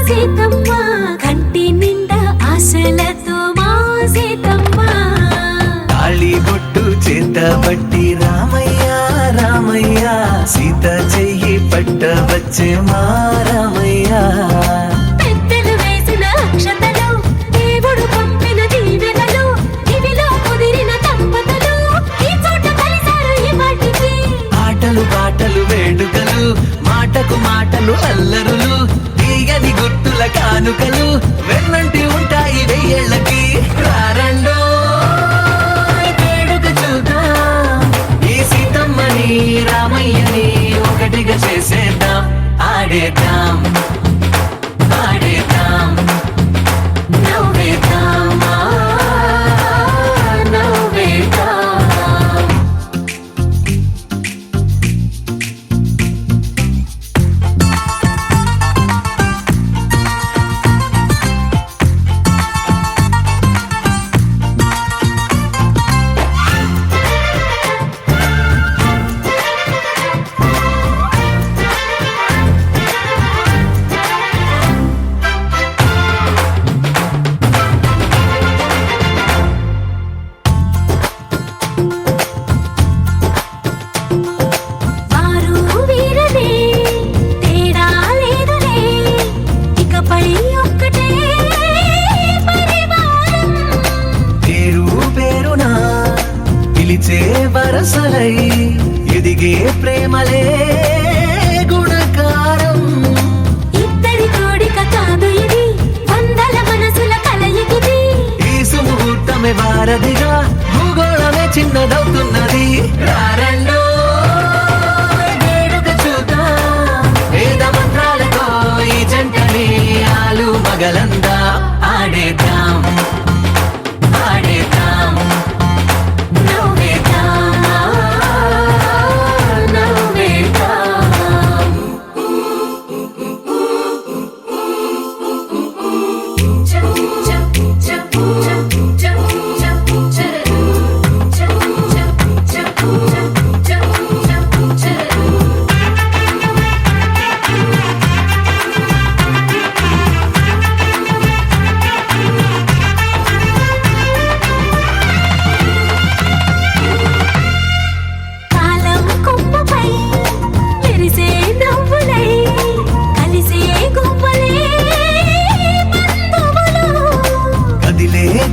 సీతమ్మ కంటి నిండా ఆశలతో మా సీతమ్మ తాళి బొట్టు చేతబట్టి రామయ్య రామయ్య సీత చెయ్యి పట్టవచ్చే మా రామయ్య పెద్దలు వేసిన అక్షతలు దేవుడు పంపిన దీవెనలు ఇవిలో కుదిరిన దంపతులు ఈ చోట కలిసారు ఈ వాటికి ఆటలు పాటలు వేడుకలు మాటకు మాటలు అల్లరులు తీయని గుర్తుల కానుకలు వెన్నంటి ఉంటాయి వెయ్యేళ్ళకి రారండో వేడుక చూద్దాం ఈ సీతమ్మని రామయ్యని ఒకటిగా చేసేద్దాం ఆడేద్దాం ఆడేద్దాం నవ్వేద్దాం నవ్వేద్దాం వరసలై ఎదిగే ప్రేమలే గుణకారం ఇద్దరి కోడిక కాదు ఇది వందల మనసుల కలయికిది ఈ సుముహూర్తమే వారధిగా భూగోళమే చిన్నదవుతున్నది రారండో వేడుక చూద్దాం వేద మంత్రాలతో ఈ జంటని ఆలు మగలందా ఆడేద్దాం ఆడేద్దాం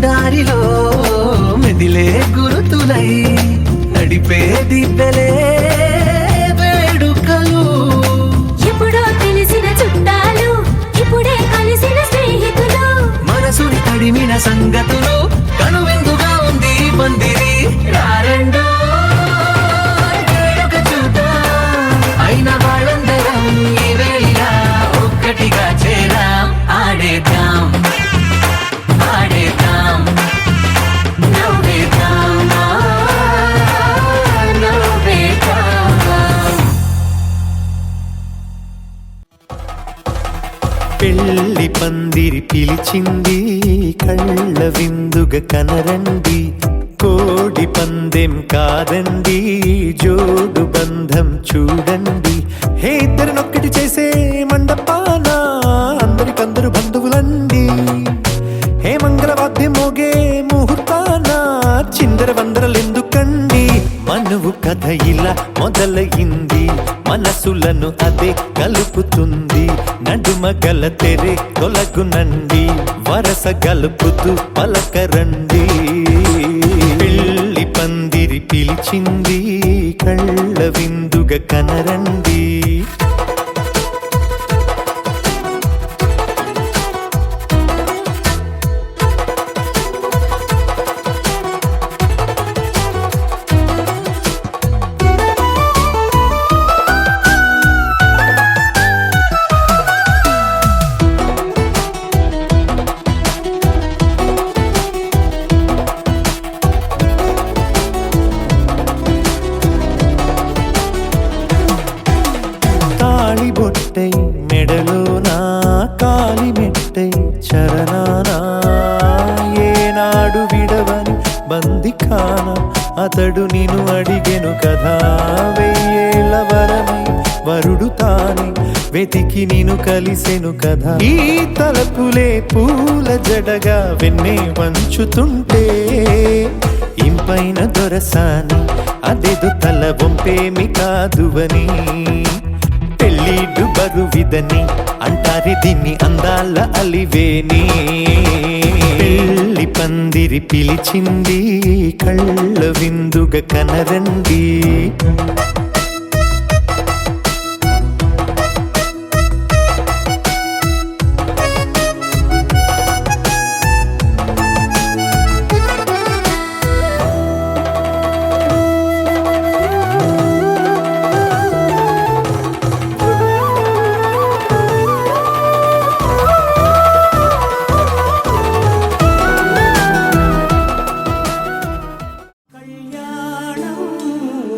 దారిలో మెదిలే గురుతులై నడిపే దివ్వెలే వేడుకలు ఎప్పుడో తెలిసిన చుట్టాలు ఇప్పుడే కలిసిన స్నేహితులు మనసుని తడిమిన సంగతులు కనువిందుగా ఉంది పందిరి రారండో వేడుక చూద్దాం అయిన వాళ్ళందరం ఈ వేళ ఒక్కటిగా చేరాం ఆడేద్దాం ఆడేద్దాం నవ్వేద్దాం నవ్వేద్దాం పెళ్లి పందిరి పిలిచింది కళ్ళ విందుగ కనరండి కోడి పందెం కాదండి జోడు బంధం చూడండి హే ఇద్దరినొక్కటి చేసే మండపాన అందరికందరు బంధువులండి హే మంగళవాద్యం మోగే ముహూర్తాన చిందర వందరలెందుకండి మనువు కథ ఇలా మొదలయింది మనసులను అదే కలుపుతుంది నడుమ గల తెరే తొలగునండి వరస గలుపుతూ పలకరండి పెళ్లి పందిరి పిలిచింది కళ్ళ విందుగ కనరండి బొట్టై మెడలోనా కాలి మెట్టై చరణానా ఏనాడు విడవని బందిఖాన అతడు నిన్ను అడిగెను కదా వెయ్యేళ్ళ వరమై వరుడు తానే వెతికి నేను కలిసెను కదా ఈ తలపులే పూల జడగా వెన్నే వంచుతుంటే ఇంపైన దొరసాని అదేదో తల వంపేమి కాదువని పెళ్ళిడు బరువిదని అంటారే దీన్ని అందాల అలివేని పెళ్ళి పందిరి పిలిచింది కళ్ళ విందుగా కనరండి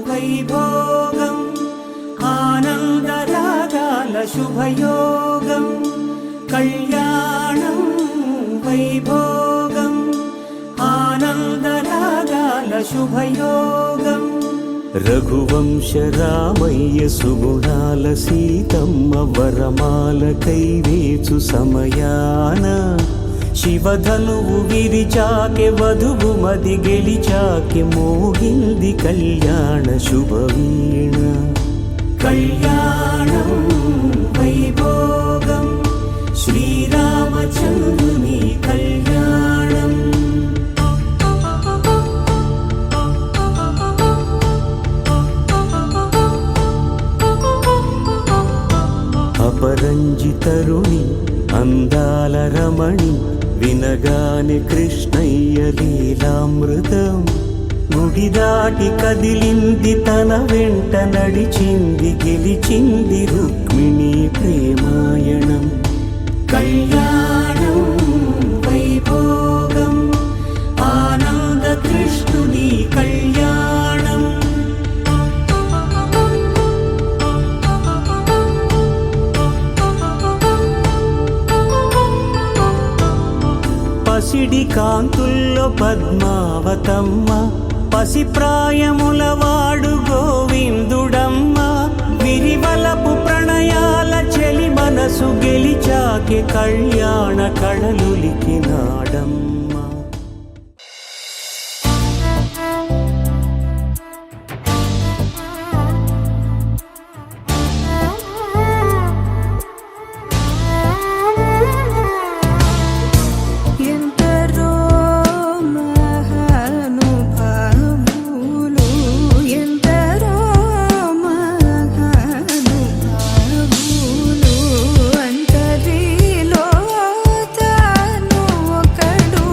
వైభోగం ఆనందరాగాల శుభయోగం కళ్యాణం వైభోగం ఆనందరాగాల శుభయోగం రఘువంశ రామయ్య సుగుణాల సీతమ్మ వరమాల కైవేచు సమయాన శివధనువు విరిచాకె వధువు మది గెలిచాకె మోగింది కళ్యాణ శుభవీణ కళ్యాణం వైభోగం శ్రీరామచంద్రుని కళ్యాణం అపరంజి తరుణి అందాల రమణి వినగానే కృష్ణయ్య లీలామృతం గుడి దాటి కదిలింది తన వెంట నడిచింది గెలిచింది రుక్మిణి ప్రేమాయణం కళ్యాణం వైభోగం ఆనంద కృష్ణుని కళ్యాణం పసిడి కాంతుల్లో పద్మావతమ్మ పసిప్రాయముల వాడు గోవిందుడమ్మ విరివలపు ప్రణయాల చెలి మనసు గెలిచాకే కళ్యాణ కళలులికినాడమ్మ ఎందరో మహానుభావులు ఎందరో మహానుభావులు అంతరిలో తాను ఒకడు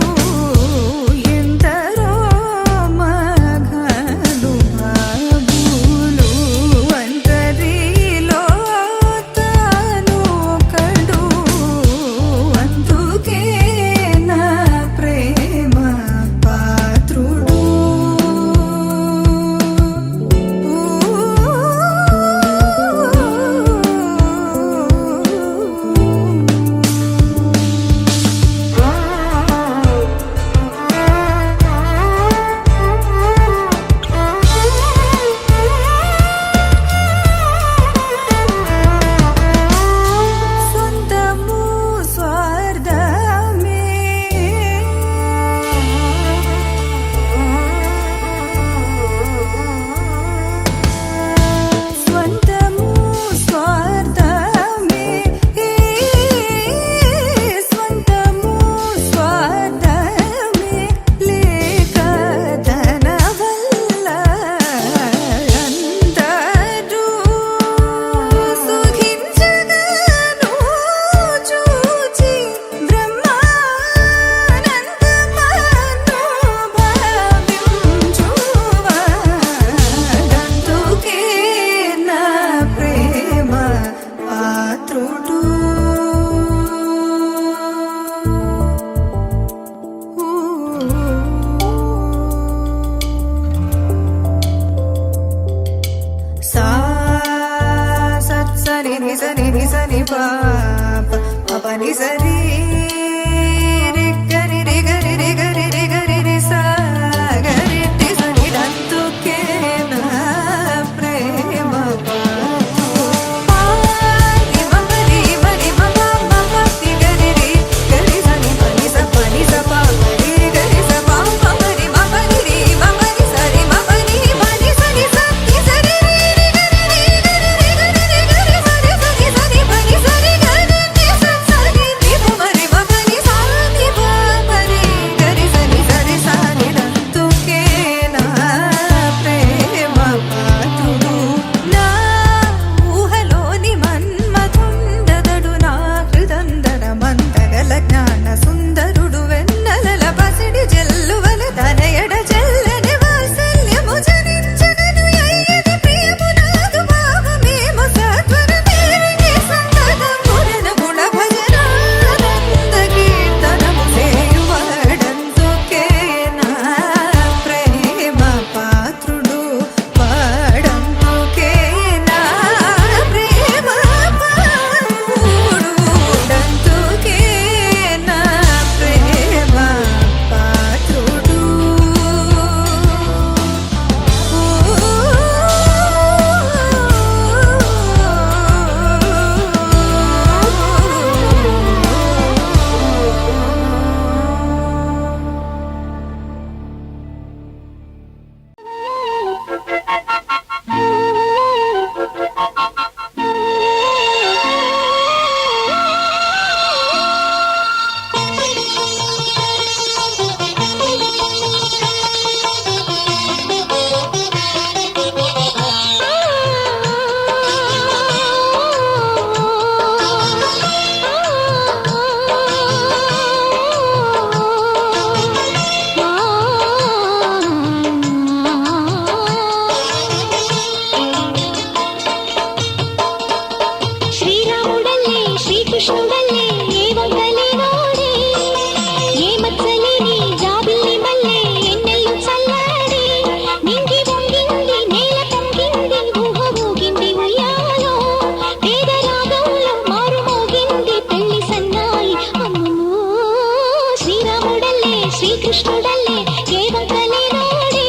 శ్రీకృష్ణుడల్లే ఏ వంకలేనోడే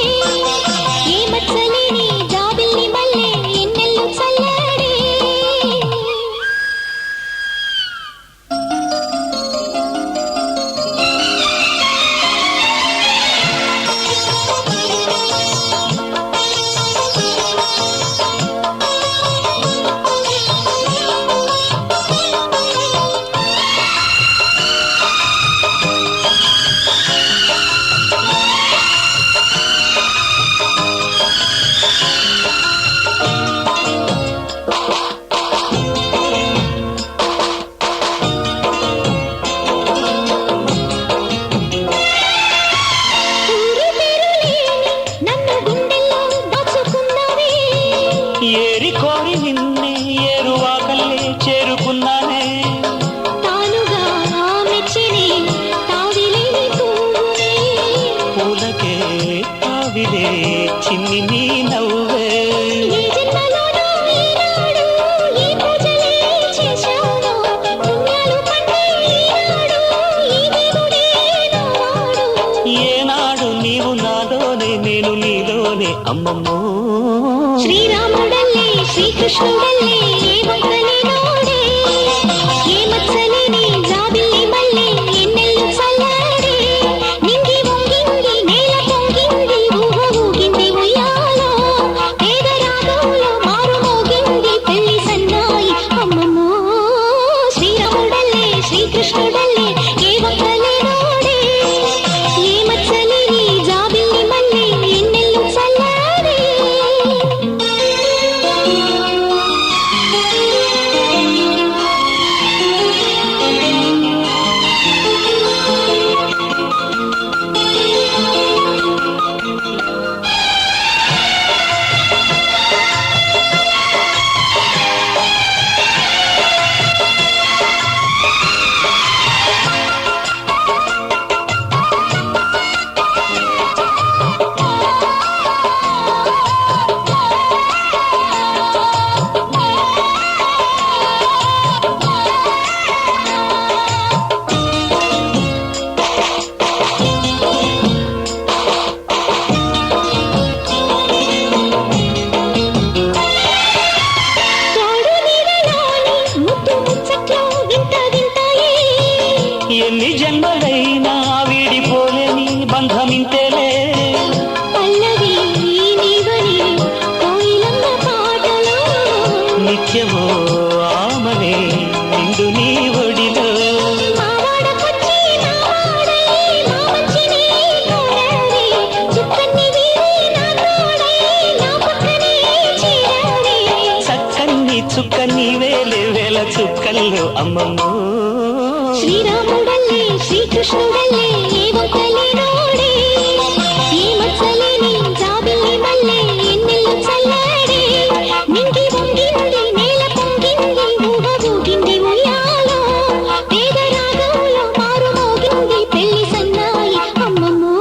ఏ మచ్చలేని జాబిల్లి మల్లె ఎన్నెల్లు చల్లడే నన్ను గుండెల్లో దాచుకున్నావే ఏరి కోరి నిన్నే ఏరువాకల్లే చేరుకున్నానే తానుగా మెచ్చిని తావిలేని పువ్వునే పూలకే ఆవిరే చిన్ని నీ నవ్వే ఏ జన్మలోనో ఈనాడు ఈ పూజలే చేశాను పుణ్యాలు పట్టే ఈనాడు ఈ దేవుడే నాడు ఏనాడు నీవు నాలోనే నేను నీలోనే అమ్మమ్మో శ్రీరాముడల్లే శ్రీకృష్ణుడల్లే ఏ వంకలేనోడే ఏ మచ్చలేని జాబిల్లి మల్లె ఎన్నెల్లు చల్లడే నింగి వంగింది నేల పొంగింది ఊహ ఊగింది ఉయ్యాలో పేద రాగంలో మారు మోగింది పెళ్లి సన్నాయి అమ్మమ్మో శ్రీరాముడల్లే శ్రీకృష్ణుడల్లే ఏ వంకలేనోడే ఏ మచ్చలేని జాబిల్లి మల్లె ఎన్నెల్లు చల్లడే తోడు నీడలోని ముద్దు ముచ్చట్లో వింత వింతాయే ఎన్ని జన్మలైనా వీడిపోలేని బంధమింతేలే పల్లవి నీవని కోయిలమ్మ పాటలో నిత్యమో ఆమనే నిండు నీ ఒడిలో మావాడకొచ్చి మావాడై మా మంచిని కోరారే చుక్కన్ని వీరి నా తోడై నా పక్కనే చేరారే చక్కన్ని చుక్కన్ని వేలే వేల చుక్కల్లో అమ్మమ్మో శ్రీరాముడల్లే శ్రీకృష్ణుడల్లే ఏ వంకలేనోడే ఏ మచ్చలేని జాబిల్లి మల్లె ఎన్నెల్లు చల్లడే నింగి వంగింది నేల పొంగింది ఊహ ఊగింది ఉయ్యాలో పేద రాగంలో మారు మోగింది పెళ్లి సన్నాయి అమ్మమ్మో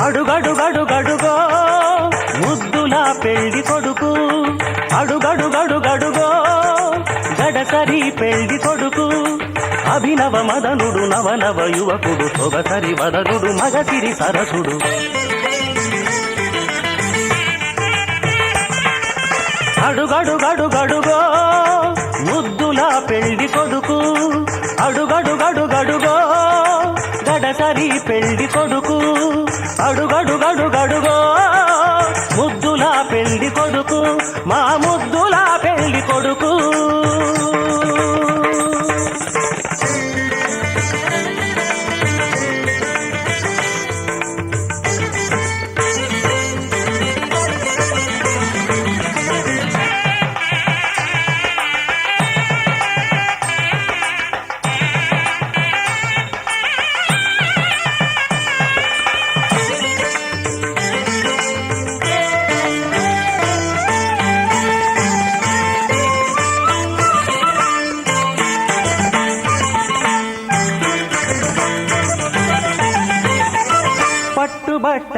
అడుగడుగడుగడుగో ముద్దులా పెళ్లి కొడుకు అడుగడుగడుగడుగో గడసరి పెళ్లి కొడుకు అభినవ మదనుడు నవనవ యువకుడు సొగసరి వదనుడు మగసిరి సరసుడు అడుగడుగడుగడుగో ముద్దులా పెళ్లి కొడుకు అడుగడుగడుగడుగో గడసరి పెళ్లి కొడుకు అడుగడుగడుగడుగో ముద్దులా పెళ్లి కొడుకు మా ముద్దులా పెళ్లి కొడుకు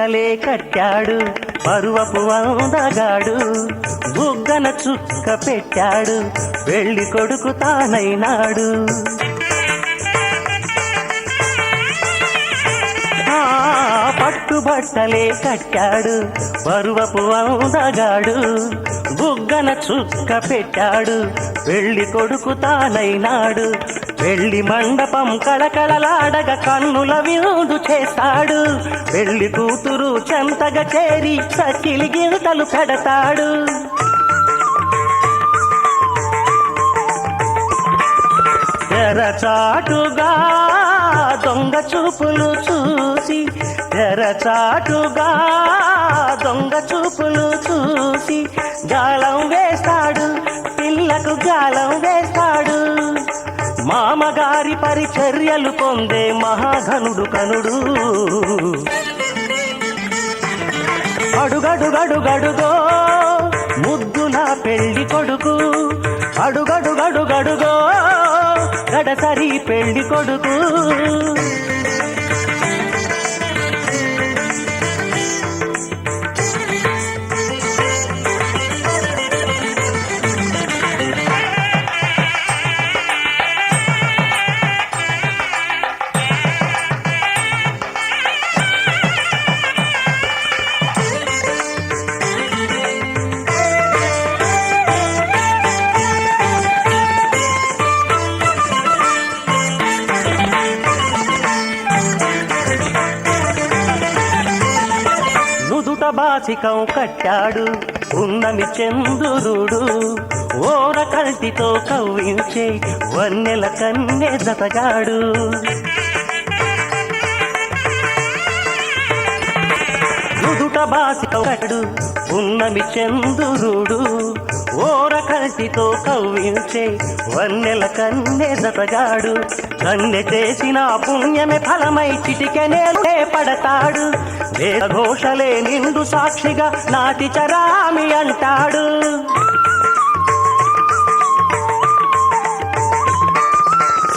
బట్టలే కట్టాడు పరువపు అందగాడు బుగ్గన చుక్క పెట్టాడు పెళ్లి కొడుకు తానైనాడు పట్టుబట్టలే కట్టాడు పరువపు అందగాడు బుగ్గన చుక్క పెట్టాడు పెళ్లి కొడుకు తానైనాడు పెళ్లి మండపం కళకళలాడగ కన్నుల విందు చేస్తాడు పెళ్లి కూతురు చెంతగా చేరి సకిలి గింతలు పెడతాడు తెరచాటుగా దొంగ చూపులు చూసి తెరచాటుగా దొంగ చూపులు చూసి గాలం వేస్తాడు పిల్లకు గాలం వేస్తాడు మామగారి పరిచర్యలు పొందే మహాఘనుడు కనుడు అడుగడుగడుగడుగో ముద్దుల పెళ్లి కొడుకు అడుగడుగడుగడుగో గడసరి పెళ్లి కొడుకు బాసికం కట్టాడు ఉన్నమి చంద్రుడు ఓర కల్టితో కవ్వించే వన్నెల కన్నె జతగాడు నుదుట బాసికం కట్టాడు ఉన్నమి చంద్రుడు ఓర కల్టితో కవ్వించే వన్నెల కన్నె జతగాడు కన్నె చేసిన పుణ్యమే ఫలమై చిటికెనే పడతాడు వేదఘోషలే నిండు సాక్షిగా నాటి చరామి అంటాడు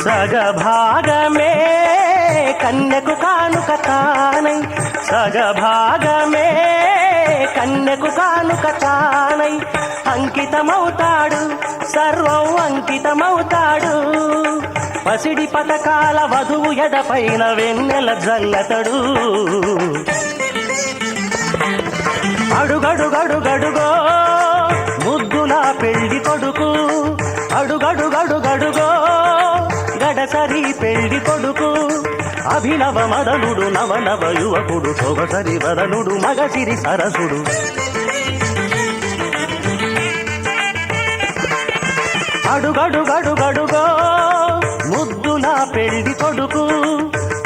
సగభాగమే కన్యకు కానుక తానై సగభాగమే కన్యకు కానుక తానై అంకితమవుతాడు సర్వం అంకితమవుతాడు పసిడి పథకాల వధువు ఎడపైన వెన్నెల జల్లతడు అడుగడుగడుగడుగో ముద్దుల పెళ్లి కొడుకు అడుగడుగడుగడుగో గడసరి పెళ్లి కొడుకు అభినవ మదనుడు నవనవ యువకుడు సొగసరి వదనుడు మగసిరి సరసుడు అడుగడుగడుగడుగో ముద్దుల పెళ్లి కొడుకు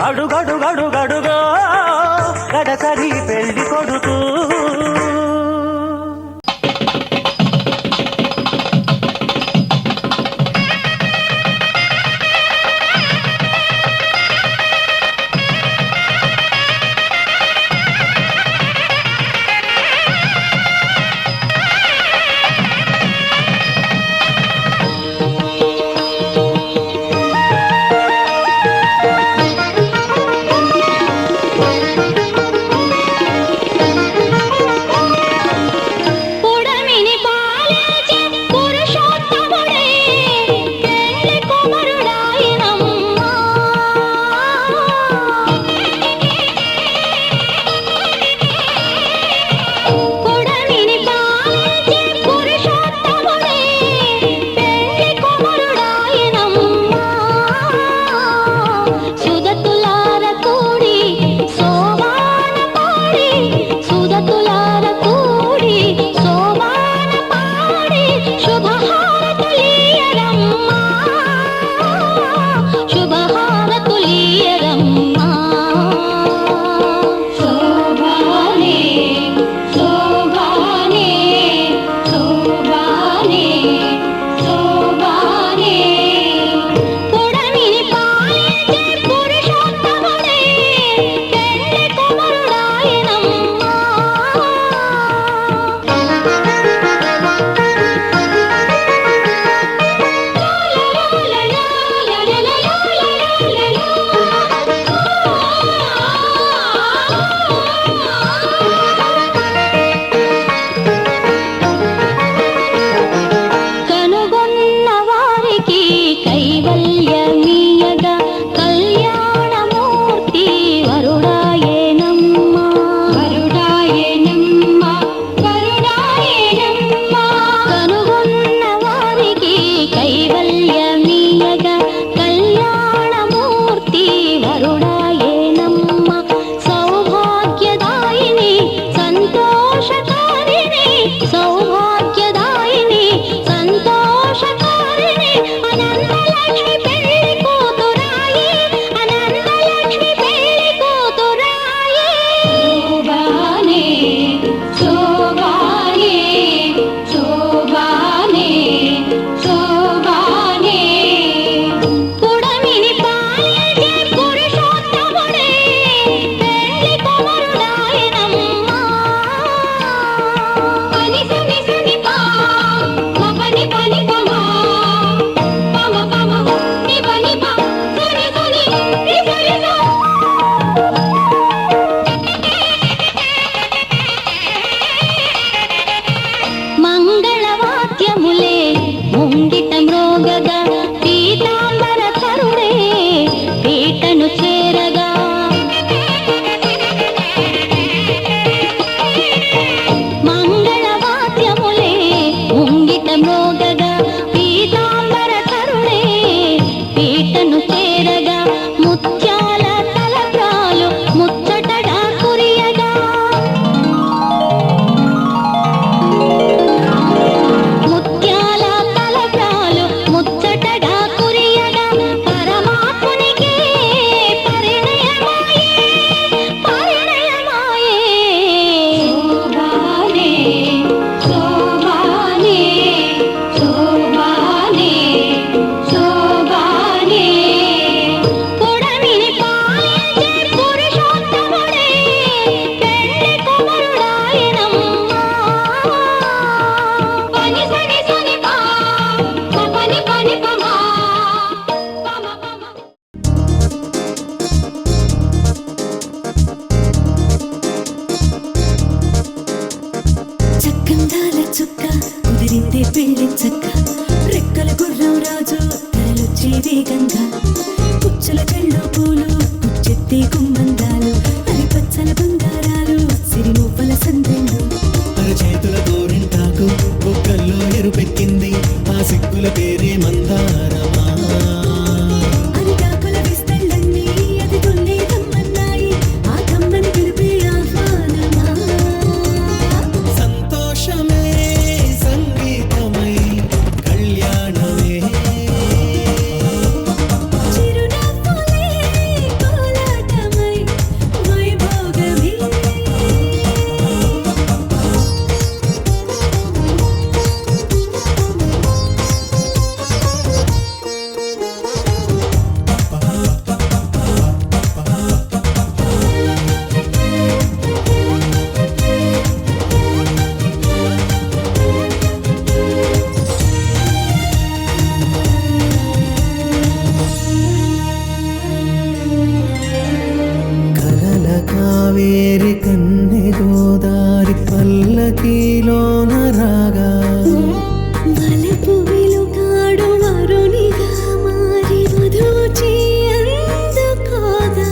అడుగడుగడుగడుగో గడసరి పెళ్లి కొడుకు పెళ్లి చక్క రెక్కల గుర్రం రాజు తరలొచ్చే వేగంగా పుచ్చల చెళ్ళు పూలు పుచ్చెత్తి గుమ్మందాలు అరి పచ్చల బంగారాలు సిరిమూపల సందెళ్ళు చేతుల గోరింటాకు బొక్కల్లో ఎరుపెక్కింది ఆ సిక్కుల పేరే మందారమా అరిటాకుల విస్తళ్ళన్నీ అది తుల్లి తమ్మన్నాయి ఆ తమ్మని పిలిపే ఆహ్వానమా సంతోషమే సంగీతమై కళ్యాణమే చిరునవ్వులే కోలాటమై వైభోగమే కలల కావేరి కన్నె గోదారి పల్లకీలోన రాగా వలపు వెలుగాడు వరునిగా మారి వధూచి అందుకోగా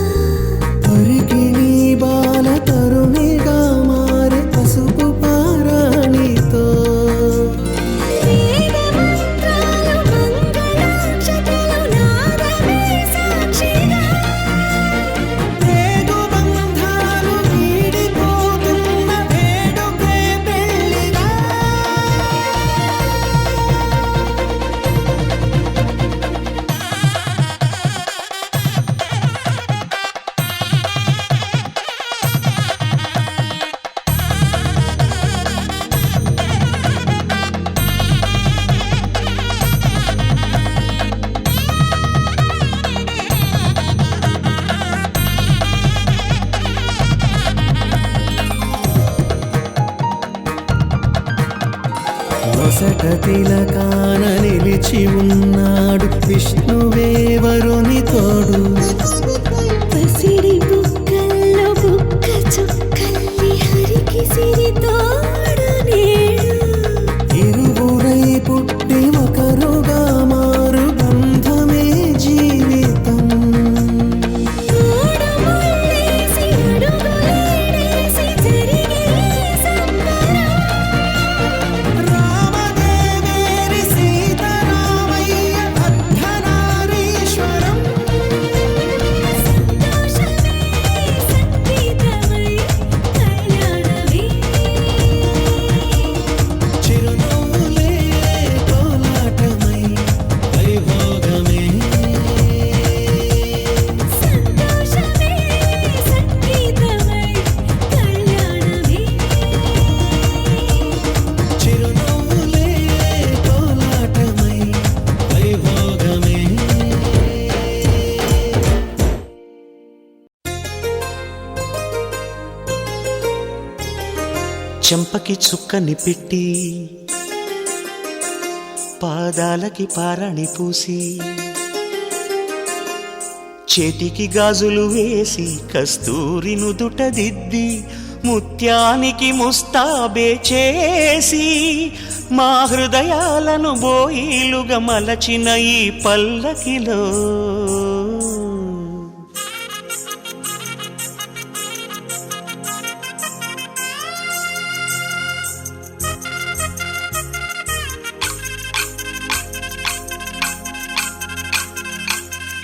పరికి నీ బాల తరుణిగా మారి పసుపు పారాణితో వేద మంత్రాలు మంగళాక్షతలు నాదమే సాక్షిగా రేగు బంధాలు వీడిపోతున్న వేడుకే పెళ్లిగా నొసట తిలకాన నిలిచి ఉన్నాడు విష్ణువే వరుని తోడు పసిడి బుక్కల్లో బుక్క చుక్కల్లి హరికి సిరి తోడు నేడు ఇరువురై పుట్టి ఒకరుగా మారు బంధమే జీవితం తోడు ముళ్ళేసి అడుగులేసి జరిగే సంబరం రామదేవేరి సీతారామయ్య అర్ధనారీశ్వరం సంతోషమే సంగీతమై కళ్యాణమే చిరునవ్వులే కోలాటమై వైభోగమే సంతోషమే సంగీతమై కళ్యాణమే చిరునవ్వులే కోలాటమై వైభోగమే చెంపకి చుక్కని పెట్టి పాదాలకి పారాణి పూసి చేతికి గాజులు వేసి కస్తూరి నుదుట దిద్ది ముత్యానికి ముస్తాబే చేసి మా హృదయాలను బోయిలుగా మలచిన ఈ పల్లకిలో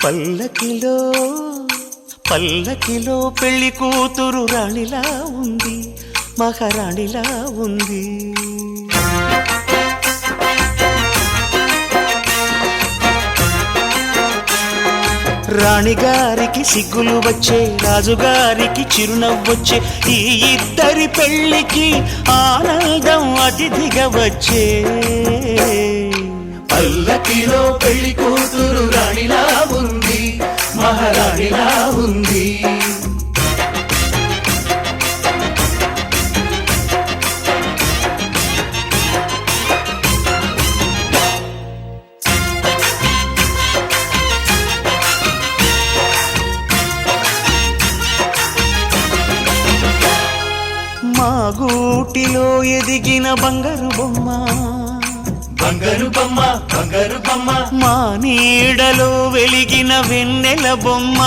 పల్లకిలో పల్లకిలో పెళ్లి కూతురు రాణిలా ఉంది, మహారాణిలా ఉంది. రాణిగారికి సిగ్గులు వచ్చే, రాజుగారికి చిరునవ్వొచ్చే, ఈ ఇద్దరి పెళ్లికి ఆనందం అతిథిగా వచ్చే. పల్లకిలో పెళ్లి కూతురు రాణిలా ఉంది, మహారాణిలా ఉంది. మా గూటిలో ఎదిగిన బంగారు బొమ్మ, బంగారు బొమ్మ బంగారు బొమ్మ మా నీడలో వెలిగిన వెన్నెల బొమ్మ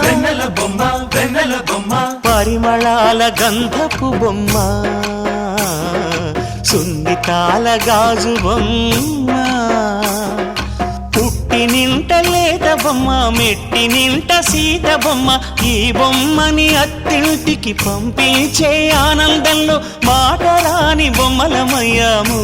వెన్నెల బొమ్మ వెన్నెల బొమ్మ పరిమళాల గంధపు బొమ్మ సున్నితాల గాజు బొమ్మ పుట్టి నింట లేత బొమ్మ మెట్టి నింట సీత బొమ్మ ఈ బొమ్మని అత్తింటికి పంపించే ఆనందంలో మాట రాని బొమ్మలమయ్యాము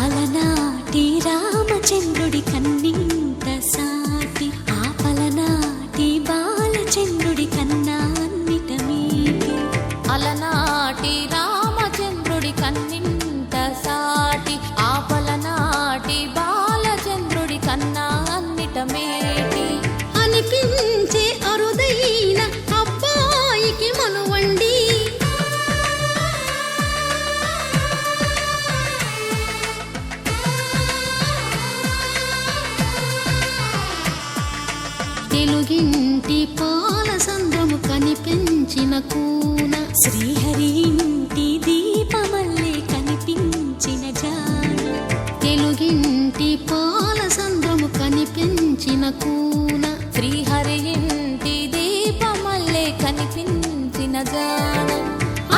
అలనాటి రామచంద్రుడి కన్నింత సాటి ఆపలనాటి బాలచంద్రుడి కన్నా అన్నిట మీటి అలనాటి రామచంద్రుడి కన్నింత సాటి ఆపలనాటి బాలచంద్రుడి కన్నా అన్నిట మేటి అనిపించే అరుదైన అబ్బాయికి మనువండి తెలుగింటి పాల సంద్రము కనిపించిన కూన శ్రీహరి ఇంటి దీపమల్లే కనిపించిన జాన తెలుగింటి పాల సంద్రము కనిపించిన కూన శ్రీహరి ఇంటి దీపమల్లే కనిపించిన జాన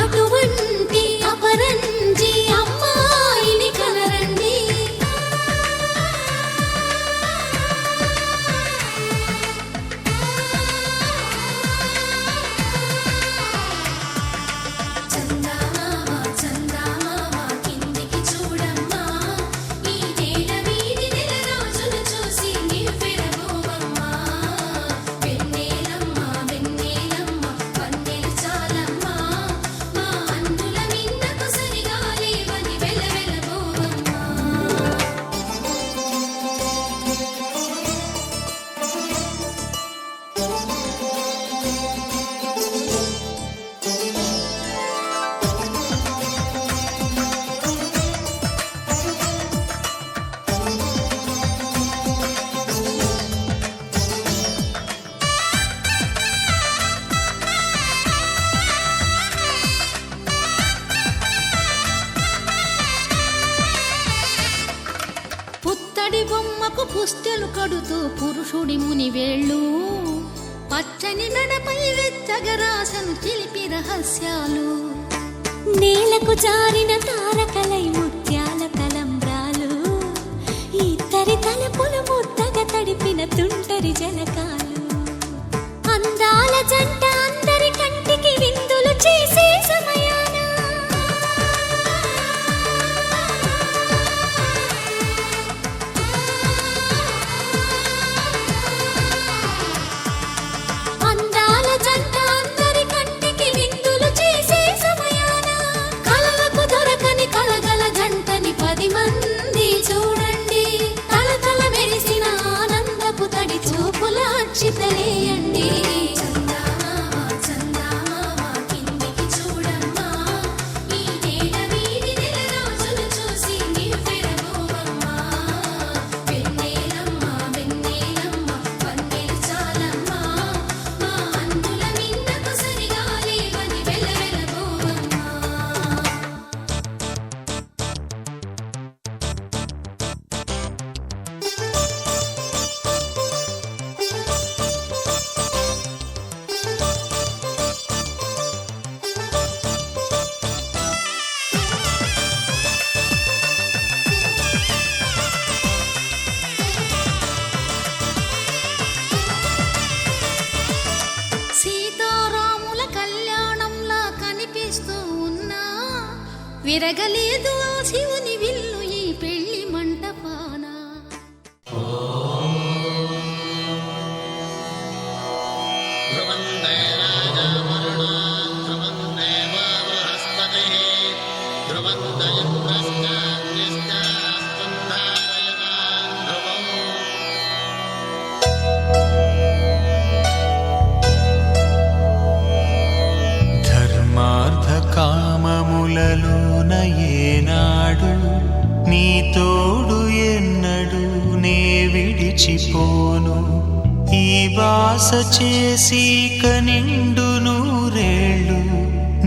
అటువంటి అపరంజి అమ్మాయిని కనరండి చందమామ చందమామ కిందికి చూడమ్మా ఈ నేల వీధి నెల రోజులు చూసి నివ్వెరబోవమ్మా వెన్నెలమ్మ వెన్నెలమ్మ వన్నెలు చాలమ్మా మా అందుల మిన్నకు సరిగా లేవని వెలవెలబోవమ్మా పుత్తడి బొమ్మకు పుస్తెలు కడుతూ పురుషుడి ముని వేళ్ళు పచ్చని మెడపై వెచ్చగరాసను చిలిపి రహస్యాలు నేలకు జారిన తారకలై ముత్యాల తలంబ్రాలు ఇద్దరి తలపులు ముద్దగా తడిపిన తుంటరి జలకాలు అందాల జంట అందరి కంటికి విందులు చేసే సమయాన అందాల జంట అందరి కంటికి విందులు చేసే సమయాన కలలకు దొరకని కలగల జంటని 10 మంది చూడండి తలతల మెరిసిన ఆనందపు తడి చూపుల అక్షితలేయండి చందమామ చందమామ కిందికి చూడమ్మా ఈ నేల వీధి నెల రోజులు చూసి నివ్వెరబోవమ్మా వెన్నెలమ్మ వెన్నెలమ్మ వన్నెలు చాలమ్మా మా అందుల మిన్నకు సరిగా లేవని వెలవెలబోవమ్మా సీతారాముల కళ్యాణంలా కనిపిస్తూ ఉన్నా విరగలేదు ఆ శివుని విల్లు ఈ పెళ్లి మంటపాన ధ్రువం దేవా బృహస్పతిః ధ్రువం దైత్రశ్చ నీ తోడు ఎన్నడు నే విడిచిపోను ఈ బాస చేసి కనిండు నూరేళ్ళు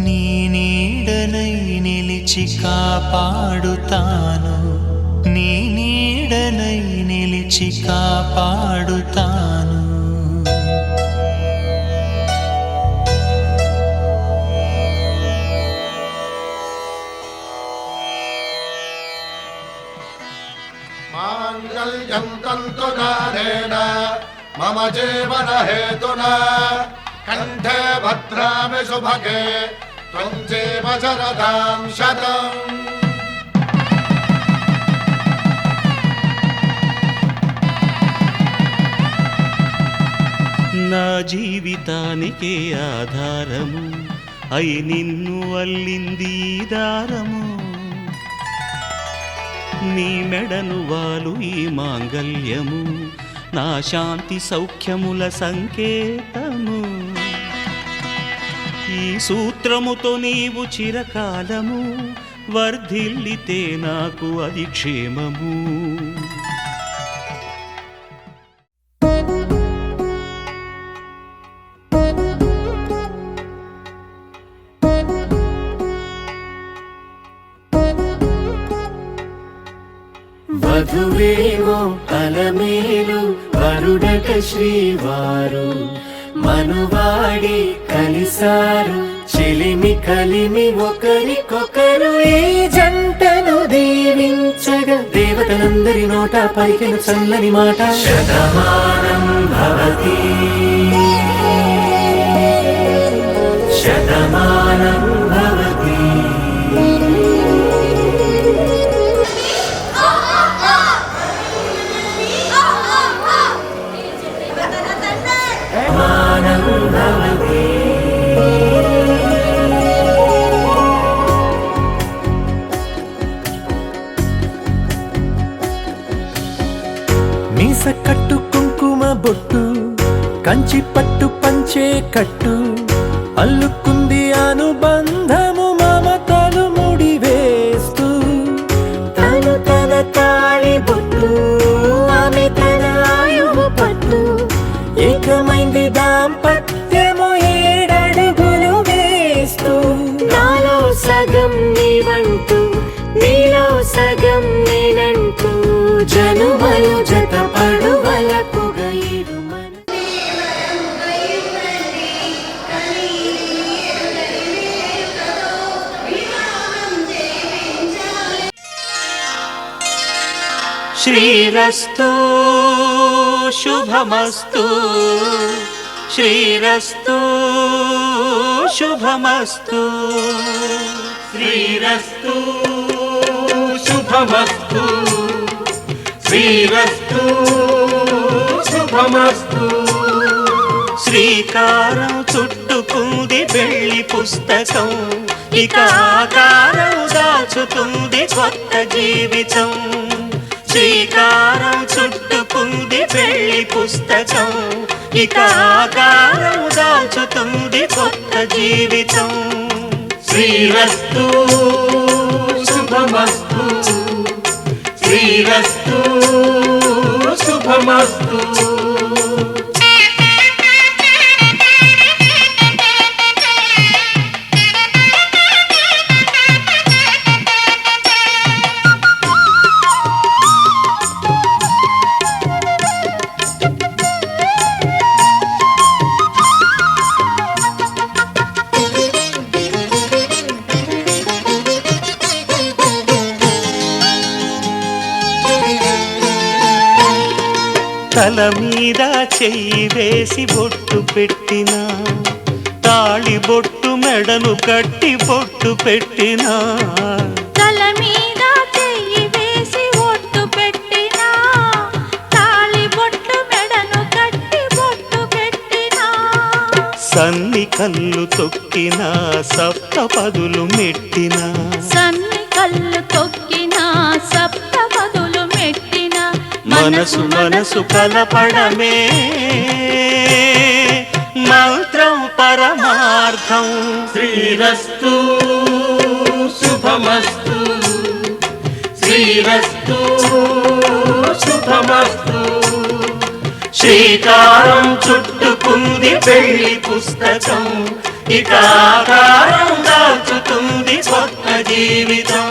నీ నీడనై నిలిచి కాపాడుతాను నీ నీడనై నిలిచి కాపాడుతాను మాంగళ్యం తంతునానేన మమ జీవన హేతునా కంఠే భద్రామి శుభగే త్వం జీవ శరదాం శతం. నా జీవితానికే ఆధారము అయి నిన్ను అల్లింది దారము నీ మెడను వాలు ఈ మాంగల్యము నా శాంతి సౌఖ్యముల సంకేతము ఈ సూత్రముతో నీవు చిరకాలము వర్ధిల్లితే నాకు అది క్షేమము వధువేమో అలమేలు వరుడట శ్రీవారు మనువాడి కలిసారు చెలిమి కలిమి ఒకరికొకరు ఈ జంటను దీవించగా దేవతలందరి నోట పలికిన చల్లని మాట శతమానం భవతి శతమానం భవతి. మీస కట్టు కుంకుమ బొట్టు కంచి పట్టు పంచే కట్టు అల్లుకుంది అనుబంధము మమతలు ముడి వేస్తూ తను తన తాళి బొట్టు ఆమె తన ఆయువు పట్టు ఏకమైంది దాంపత్యము 7 అడుగులు వేస్తూ నాలో సగం నీవంటూ నీలో సగం నేనంటూ జనుమలు జత పడువలకుగా ఇరుమన శ్రీరస్తు శుభమస్తు శ్రీరస్తు శుభమస్తు శ్రీరస్తు శుభమస్తు శ్రీరస్తు శుభమస్తు. శ్రీకారం చుట్టుకుంది పెళ్లి పుస్తకం ఇక ఆకారం దాచుతుంది కొత్త జీవితం శ్రీకారం చుట్టుకుంది పెళ్లి పుస్తకం ఇక ఆకారం దాచుతుంది కొత్త జీవితం శ్రీరస్తు శుభమస్తు శ్రీరస్తు శుభమస్తు. తల మీద చెయ్యి వేసి బొట్టు పెట్టినా తాళి బొట్టు మెడను కట్టి బొట్టు పెట్టినా తల మీద చెయ్యి వేసి ఒట్టు పెట్టినా తాళి బొట్టు మెడను కట్టి బొట్టు పెట్టినా సన్ని కళ్ళు తొక్కినా సప్త పదులు మెట్టినా సన్ని కళ్ళు తొక్కినా సప్త పదులు మెట్టినా మనసు మనసు కలపడమే మంత్రం పరమార్థం శ్రీరస్తు శుభమస్తు శ్రీ శ్రీరస్తు శుభమస్తు. శ్రీకారం చుట్టుకుంది పెళ్లి పుస్తకం, ఇక ఆకారం దాచుతుంది కొత్త జీవితం.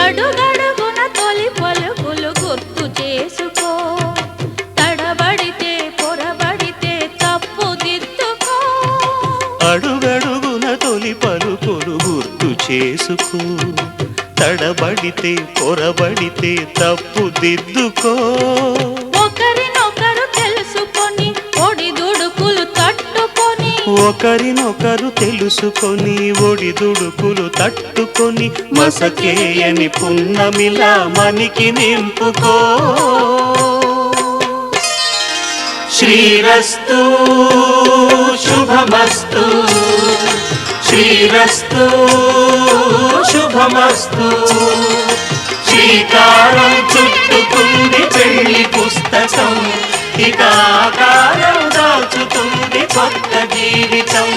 అడుగడుగున తొలి పలుకులు గుర్తు చేసుకో, తడబడితే పొరబడితే తప్పు దిద్దుకో. అడుగడుగున తొలి పలుకులు గుర్తు చేసుకో, తడబడితే పొరబడితే తప్పు దిద్దుకో. ఒకరినొకరు తెలుసుకొని ఒడిదుడుకులు తట్టుకొని, ఒకరినొకరు తెలుసుకొని ఒడిదుడుకులు తట్టుకొని, మసకేయని పున్నమిలా మనికి నింపుకో. శ్రీరస్తు శుభమస్తు. శ్రీరస్తు శుభమస్తు. శ్రీకారం చుట్టుకుంది పెళ్లి పుస్తకం, ఇక ఆకారం దాచుతుంది కొత్త జీవితం.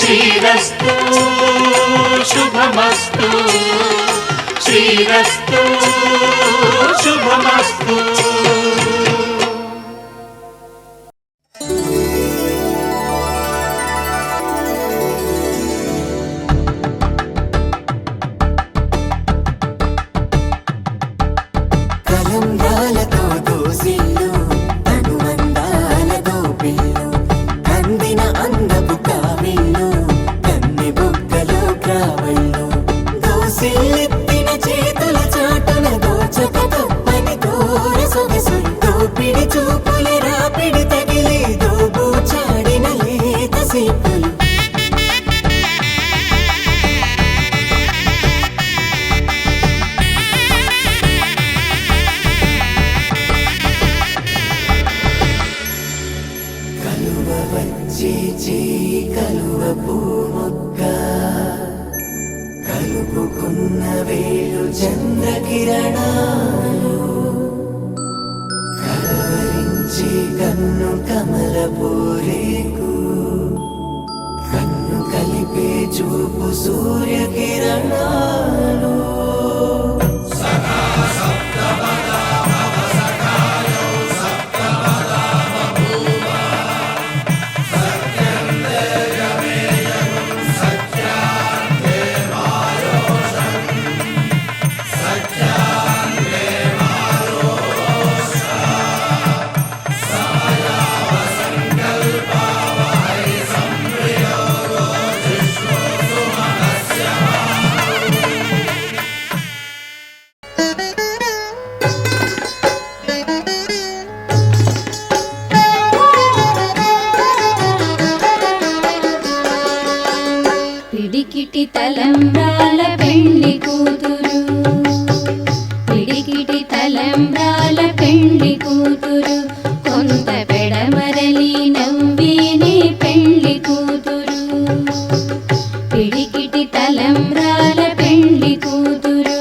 శ్రీరస్తు శుభమస్తు. శ్రీరస్తు శుభమస్తు. కలంబ్రాలతో దోసిళ్ళు, అనుబంధాలతో పిల్లు, కందిన అందపు కావిళ్ళు, కన్నె బుగ్గలో గ్రావళ్ళు, దోసిల్లెత్తిన చేతుల చాటున దోచక తప్పని దూర సొగసులు, దోపిడి చూపుల రాపిడి తగిలి దోబూచాడిన లేత సీపులు. కలువ వచ్చే చేయి కలువ పూమొక్క, కలుపుకున్న వేళ్ళు చంద్రకిరణాలు, కలవరించే కన్ను కమల పూరేకు, కన్ను కలిపే చూపు సూర్యకిరణాలు. పిడికిటి తలంబ్రాల పెళ్లి కూతురు, పిడికిటి తలంబ్రాల పెళ్లి కూతురు, కొంత పెడమరలి నవ్విని పెళ్లి కూతురు. పిడికిటి తలంబ్రాల పెళ్లి కూతురు,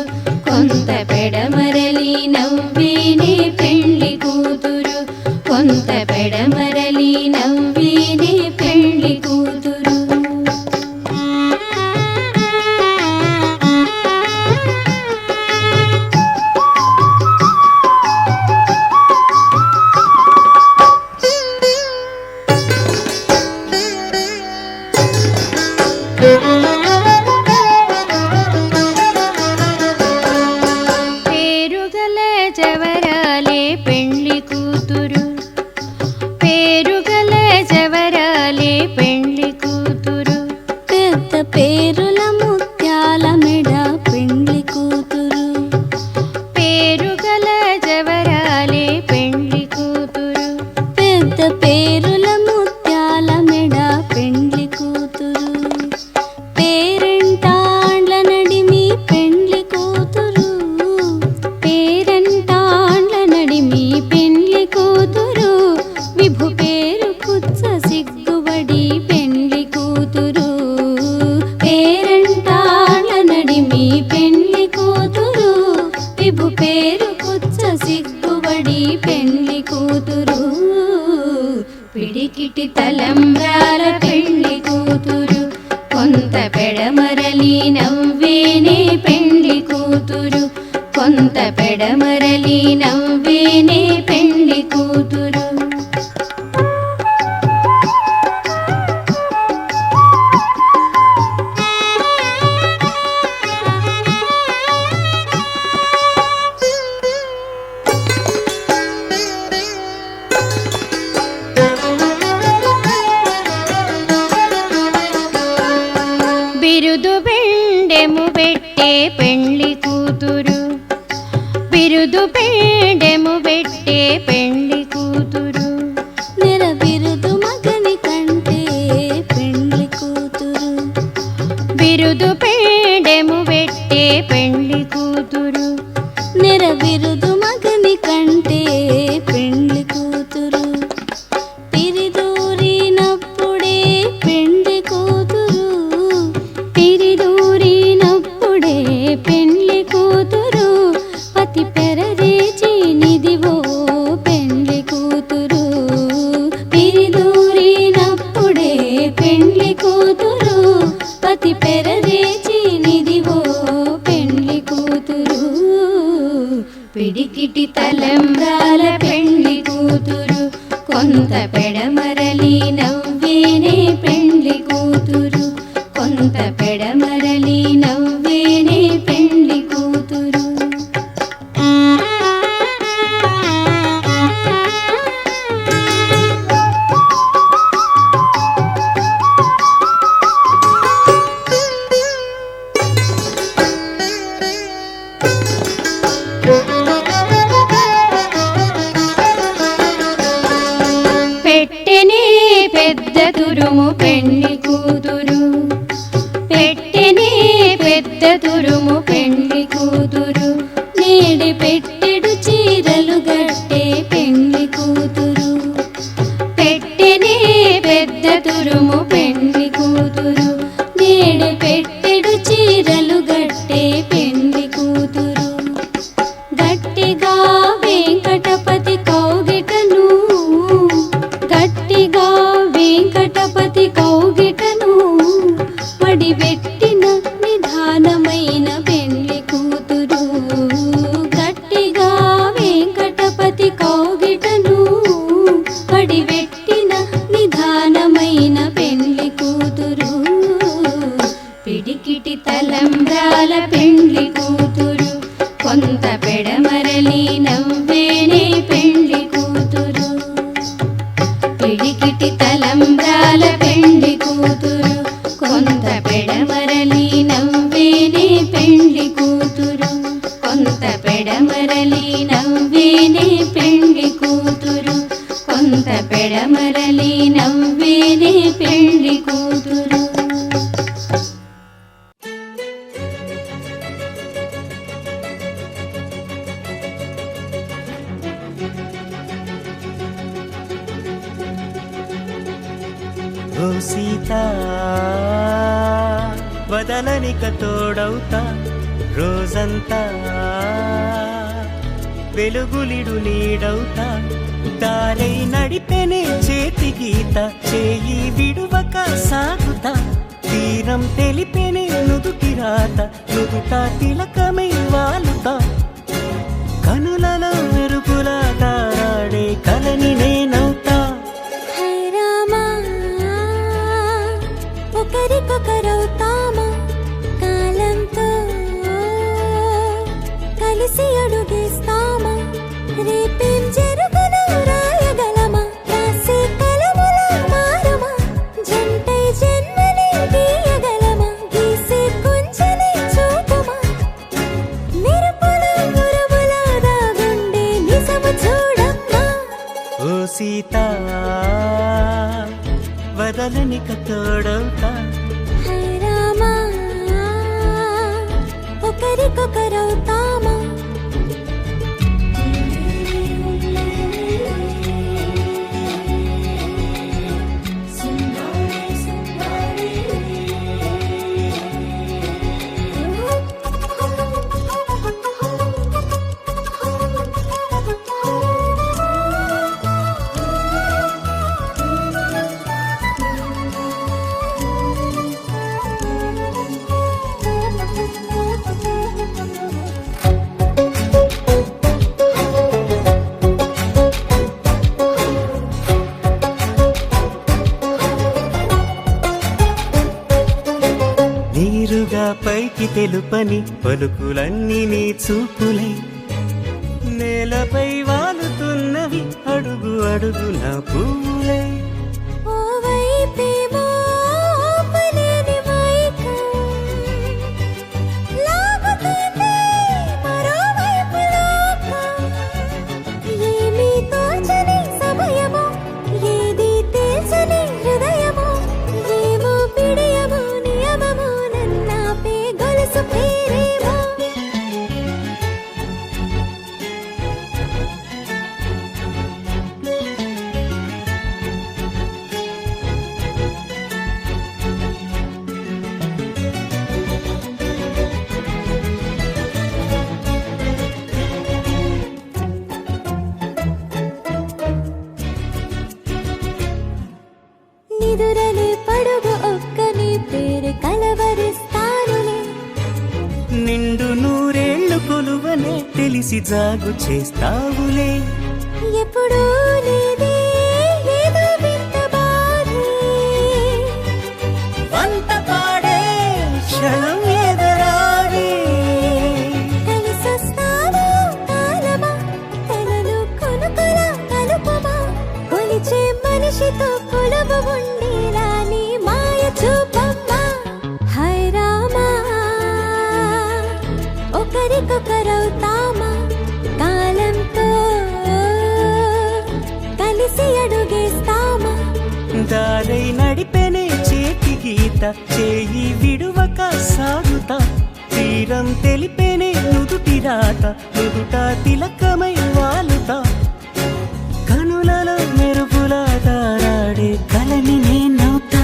కొంత పెడమరలి నవ్విని పెళ్లి కూతురు, కొంత పెడమరలి నవ్విని పెళ్లి కూతురు. పేరుగల జవరాలే పెళ్లి కూతురు, పేరుగల జవరాలే పెళ్లి కూతురు, పెద్ద పేరుల ముత్యాల మెడ పెళ్లి కూతురు. పేరుగల జవరాలే పెళ్లి కూతురు, పెద్ద పేరుల ముత్యాల మెడ పెళ్లి కూతురు. పేరంటాండ్ల నడిమి పెళ్లి కూతురు, పేరంట పేరు పుచ్చ సిగ్గుబడి పెళ్లి కూతురు పిడికిటి తలంబ్రాల పెళ్లి కూతురు కొంత పెడమరలి నవ్వేనే పెళ్లి కూతురు కొంత పెడమరలి నవ్వేనే పెళ్లి కూతురు బిరుదు బెండెము పెట్టే పెళ్లి కూతురు బిరుదు బెండెము పెట్టే పెళ్లి కూతురు నెర బిరుదు మగని కంటే పెళ్లి కూతురు బిరుదు బెండెము పెట్టే పెళ్లి కూతురు నెర బిరుదు మగని కంటే పెళ్లి కూతురు తిరిదూరినప్పుడే పెళ్లి కూతురు తిరిదూరినప్పుడే పెళ్లి కూతురు పతి పెరరేచి నిదివో పెళ్లి కూతురు తిరిదూరినప్పుడే పెళ్లి కూతురు పతి పెరరేచి నిదివో పెళ్లి కూతురు పిడికిటి తలంబ్రాల పెళ్లి కూతురు కొంత పెడమరలి నవ్వేనే పెళ్లి కూతురు కొంత పెడమరలి నవ్వేనే పెళ్లి కూతురు పెట్టెనే పెద్ద తురుము పెళ్లి కూతురు పెట్టెనే పెద్ద తురుము పెళ్లి కూతురు నేడి పెట్టెడు చీరలు గట్టే పెళ్లి కూతురు పెట్టెనే పెద్ద తురుము పెళ్లి కూతురు నేడి పెట్టెడు చీరలు గట్టే పెళ్లి కూతురు గట్టిగా వెంకటపతి కౌగిటను గట్టిగా వెంకటపతి కౌగిటను వడిబెట్టిన నిధానమైన పెళ్లి కూతురు గట్టిగా వెంకటపతి కౌగిటను వడిబెట్టిన నిధానమైన పెళ్లి కూతురు పిడికిటి తలంబ్రాల పెళ్లి కూతురు కొంత పెడమరలి నవ్వేనే పెళ్లి కూతురు పిడికిటి తలంబ్రాల పెళ్లి కూతురు కొంత పెడమరలి నవ్వేనే పెళ్లి కూతురు కొంత పెడమరలి నవ్వేనే పెళ్లి కూతురు కొంత పెడమరలి నవ్వేనే పెళ్లి కూతురు ఓ సీత వదలనిక తోడవుతా రోజంతా వెలుగులిడు నీడవుతా దారై నడిపెనే చేతి గీత చేయి విడువక సాగుతా తీరం తెలిపెనే నుదుటి రాత నుదుట తిలకమై వాలుతా కనులలో మెరుపులా తారాడే కలని నేనవుతా ఒకరికొకరవుతామా కాలంతో కలిసి అడుగేస్తామా రేపేం జరుగునో రాయగలమా రాసే కలముల మారమా జంటై జన్మని తీయగలమా గీసే కొంచెని చూపుమా మెరుపుల మురముల దాగుండే నిజము చూడమ్మా ఓ సీత వదలనిక తోడవుతా హై రామా ఒకరికొకరవుతామా తెలుపని పలుకులన్నీ నీ చూపులే నేలపై వాలుతున్నవి అడుగు అడుగు నా పువ్వులే ఓవైపేమో ఆపలేని మైకం లాగుతుంది మరోవైపు లోకం ఏమీ తోచని సమయమో ఏది తేల్చని హృదయమో ఏమో పిడియమో నియమమో నన్నాపే గొలుసు పేరేమో నిదురలే పడుగు ఒక్క నీ పేరు కలవరిస్తానులే నిండు నూరేళ్లు కొలువనే తెలిసి జాగు చేస్తావులే ఎప్పుడూ లేదే ఏదో వింత బాధే వంత పాడే క్షణం ఎదరాడే కలిసొస్తావో కాలమా తనను కొనుకలా కలుపమా కొలిచే మనిషితో కొలువు ఉండేలా నీ మాయ చూపమ్మా హై రామా ఒకరికొకరవుతామా కాలంతో కలిసి అడుగేస్తామా దారై నడిపెనే చేతి గీత చేయి విడువక సాగుతా తీరం తెలిపెనే నుదుటి రాత నుదుట తిలకమై వాలుతా కనులలో మెరుపుల దారాడే కలని నేనవుతా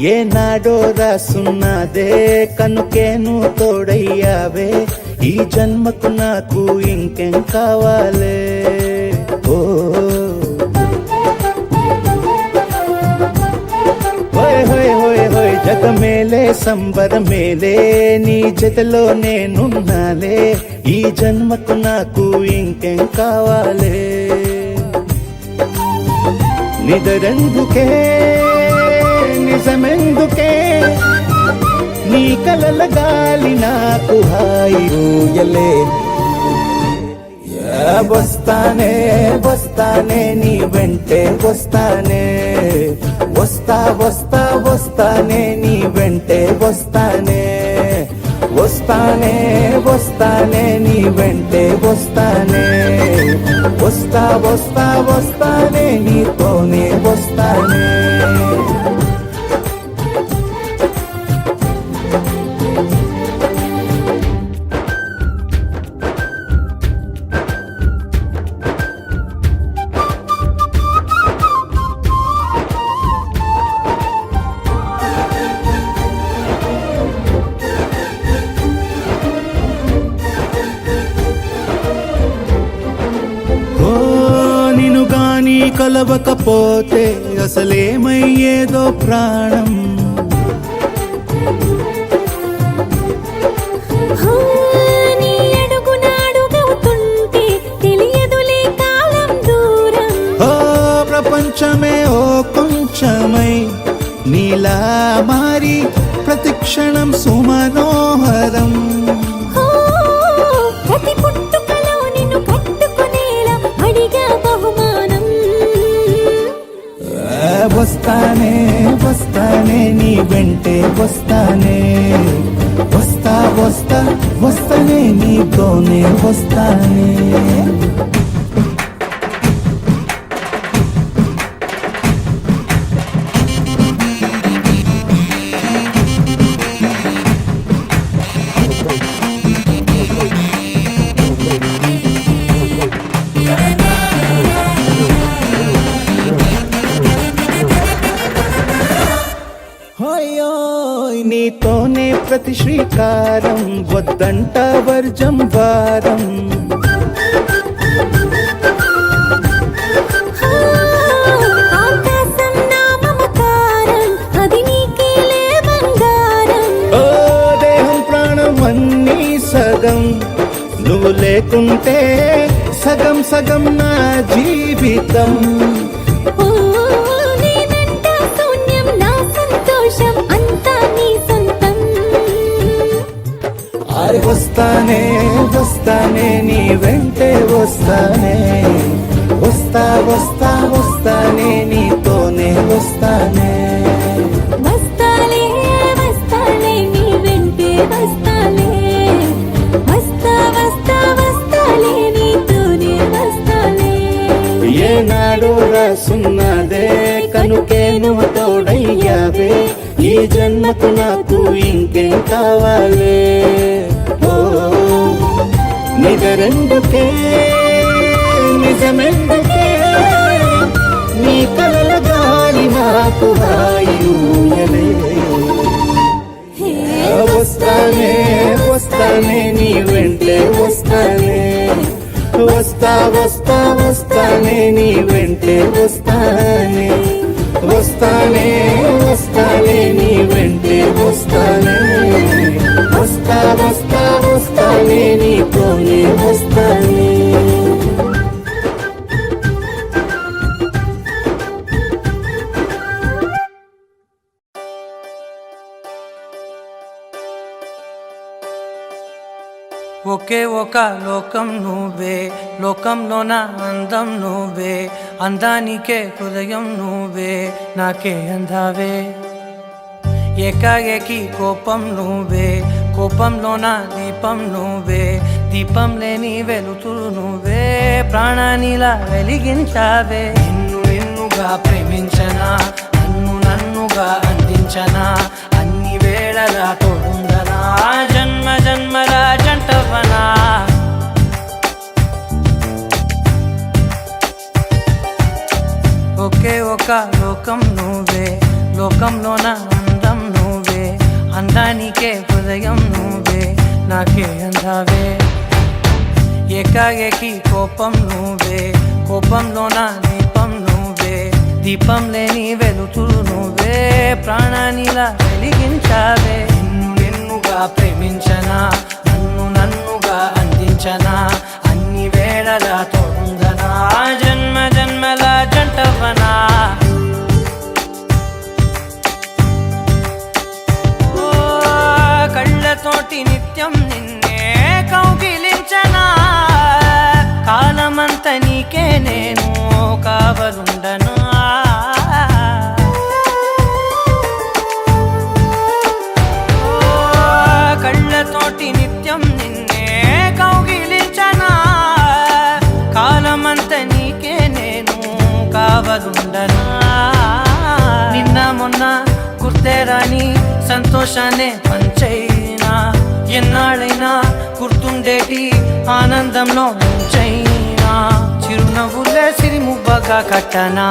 ఏనాడో రాసున్నదే కనుకేను తోడయ్యావే ఈ జన్మకు నాకు ఇంకేం కావాలే ఓ హోయ్ హోయ్ హోయ్ హోయ్ జగ స్వర్గమేలే సంబరమేలే నీ జతలో నేనున్నాలే ఈ జన్మకు నాకు ఇంకేం కావాలే నిదరెందుకే నిజమెందుకే నీ కలల గాలి నాకు హాయి ఊయలే వస్తానే వస్తానే నీ వెంటే వస్తానే వస్తా వస్తా వస్తానే నీ వెంటే వస్తానే వస్తానే వస్తానే నీ వెంటే వస్తానే వస్తా వస్తా వస్తానే నీతోనే వస్తానే కలవకపోతే అసలేమయ్యేదో ప్రాణం నీ అడుగునాడుగవుతుంటే తెలియదులే కాలం దూరం ఓ ప్రపంచమే ఓ కొంచెమై నీలా మారి ప్రతిక్షణం సుమనోహరం ప్రతి పుట్టుకలో నిన్ను కట్టుకునేలా అడిగా బహుమానం వస్తానే వస్తానే నీ వెంటే వస్తానే వస్తా వస్తా వస్తానే నీతోనే వస్తానే నీతోనే ప్రతి శ్రీకారం వద్దంట వర్జం వారం ఆకాశం నా మమకారం అది నీకేలే బంగారం ఓ దేహం ప్రాణం అన్నీ సగం నువ్వు లేకుంటే సగం సగం నా జీవితం వస్తానే వస్తానే నీ వెంటే వస్తానే వస్తా వస్తా వస్తానే నీతోనే వస్తానే వస్తాలే వస్తాలే నీ వెంటే వస్తాలే వస్తా వస్తా వస్తాలే నీతోనే వస్తాలే ఏనాడో రాసున్నదే కనుకే నువ్వు తోడయ్యావే ఈ జన్మకు నాకు ఇంకేం కావాలే నిజరెందుకే నిజమెందుకే నీ కలల గాలి నాకు హాయిలే వస్తానే వస్తానే నీ వెంటే వస్తానే వస్తా వస్తా వస్తానే నీ వెంటే వస్తానే వస్తానే వస్తానే నీ వెంటే వస్తానే వస్తా వస్తా వస్తానే నీతోనే వస్తానే ఒకే ఒక లోకం నువ్వే లోకంలోన అందం నువ్వే అందానికే హృదయం నువ్వే నాకే అందావే ఏకాఏకి కోపం నువ్వే కోపంలోన దీపం నువ్వే దీపం లేని వెలుతురు నువ్వే ప్రాణానిలా వెలిగించావే నిన్నుగా ప్రేమించనా నన్నుగా అందించనా అన్ని వేళలా తోడుందనా జన్మ జన్మల జంటవనా ఒకే ఒక లోకం నువ్వే లోకంలోన అందం నువ్వే అందానికే హృదయం నువ్వే నాకే అందావే ఏకాఏకి కోపం నువ్వే కోపంలోన దీపం నువ్వే దీపం లేని వెలుతురు నువ్వే నువ్వే ప్రాణానిలా వెలిగించావే నిన్నుగా ప్రేమించనా నన్నుగా అందించనా అన్ని వేళలా తోడుందనా జన్మ జన్మల జంటవనా ఓ కళ్ళతోటి నిత్యం నిన్నే కౌగిలించనా కాలమంత నీకే నేను కావలుండనా కళ్ళతోటి నిత్యం నిన్నే కౌగిలించనా కాలమంత నీకే నేను కావలుండనా నిన్న మొన్న గుర్తేరాని సంతోషాన్ని పంచైనా ఎన్నాళ్ళైనా గుర్తుండేటి ఆనందంలో ఉంచైనా చిరునవ్వులే సిరిముబ్బగా కట్టనా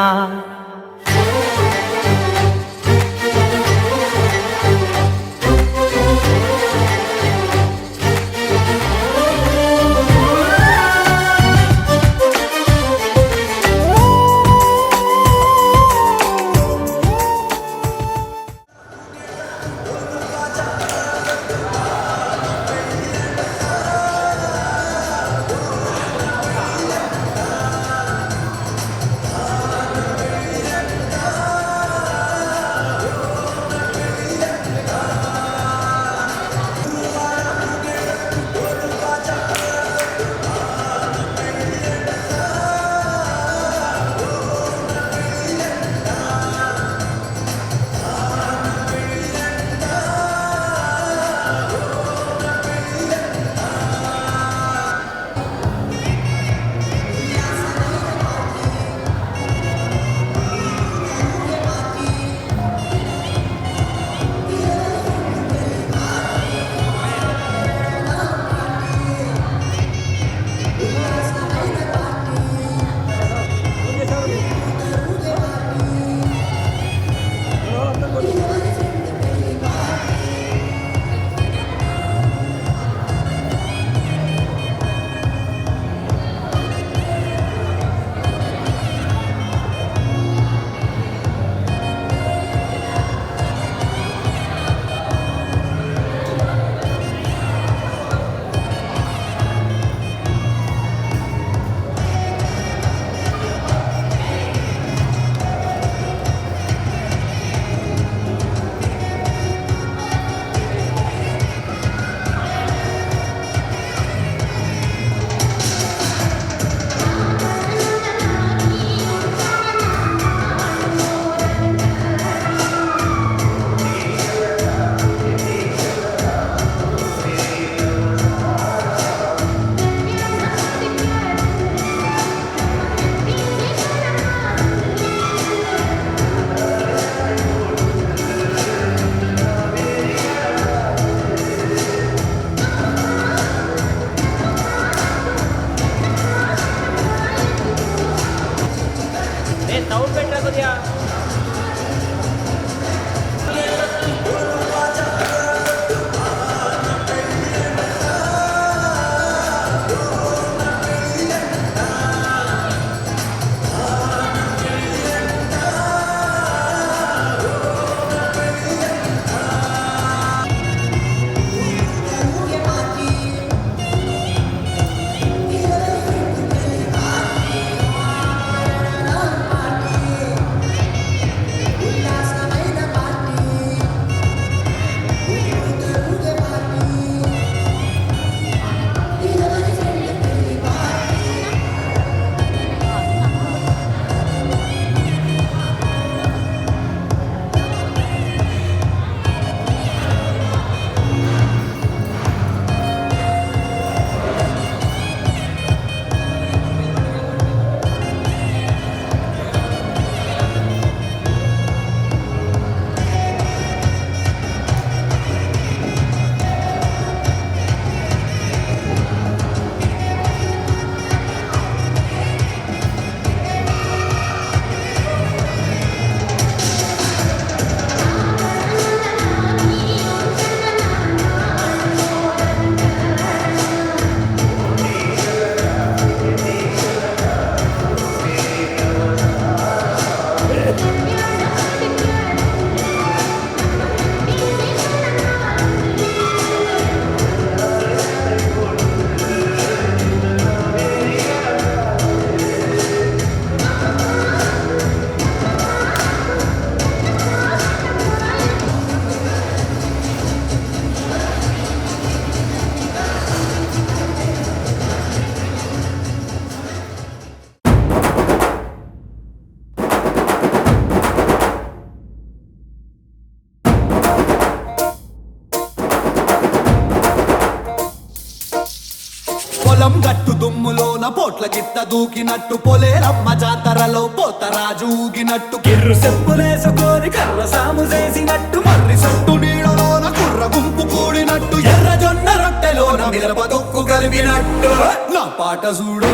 పొలం గట్టు దుమ్ములోన పోట్ల గిత్త దూకినట్టు పొలేరమ్మ జాతరలో పోతరాజు ఊగినట్టు కిర్రు చెప్పులేసుకొని కర్ర సాము చేసినట్టు మర్రి సొట్టు నీడలోన కుర్ర గుంపు కూడినట్టు ఎర్ర జొన్న రొట్టెలోన మిరప దొక్కు కలిపినట్టు నా పాట చూడు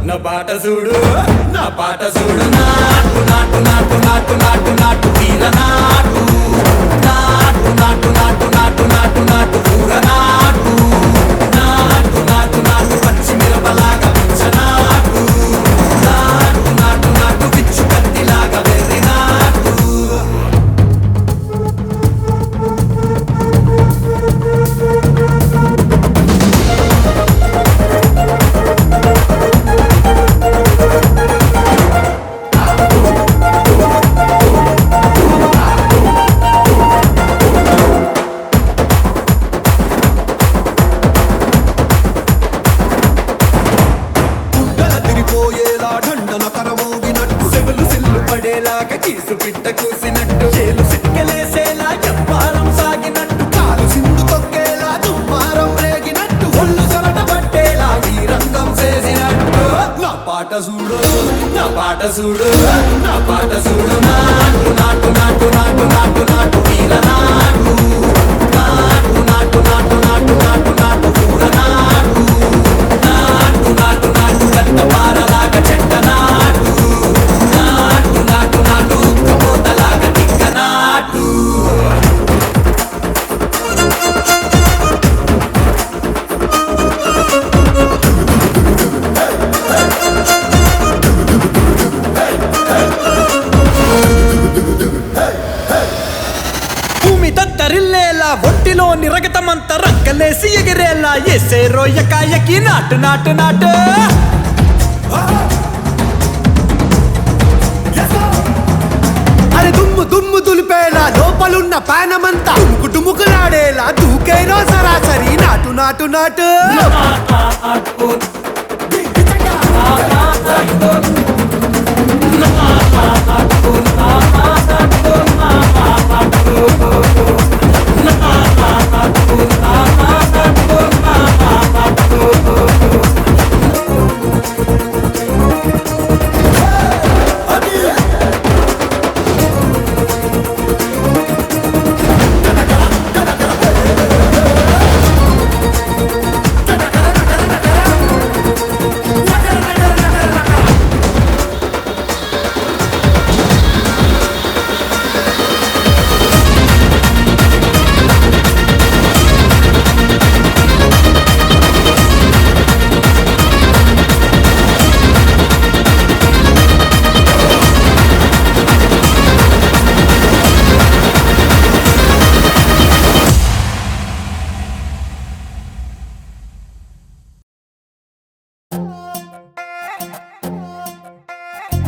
నా పాట చూడు నా పాట చూడు నాటు నాటు నాటు నాటు నాటు నాటు వీర నాటు నాటు నాటు నాటు నాటు నాటు నాటు ఊర నాటు నాటు నాటు నాటు పచ్చి మిరపలాగా పిచ్చనాటు నాటు నాటు నాటు పిచ్చు కత్తిలాగా వెర్రి నాటు కీసు పిట్ట కూసినట్టు చేలు సిక్కలేసేలా చెప్పారం సాగినట్టు కాలు సింధు తొక్కేలా దుమ్మారం రేగినట్టు ఒళ్ళు సొరట పట్టేలా ఈ రంగం చేసినట్టు నా పాట చూడు నా పాట చూడు నా పాట చూడు నాటు నాటు నాటు నాటు నాటు నాటు వీర నాటు నాటు నాటు నాటు నాటు నాటు నాటు ఊర నాటు నాటు నాటు నాటు గంట పారలాగా చెట్ట నాటు నాటు నాటు నాటు కబోతలాగా టిక్క నాటు భూమి దద్దరిల్లేలా ఒంటిలోని రగతమంతా రక్కలేసి ఎగిరేలా ఎసే రోయకాయకి నాటు నాటు నాటు అరే దుమ్ము దుమ్ము దులిపేలా లోపలున్న పానమంతా డుముకులాడేలా దూకేరో సరాసరి నాటు నాటు నాటు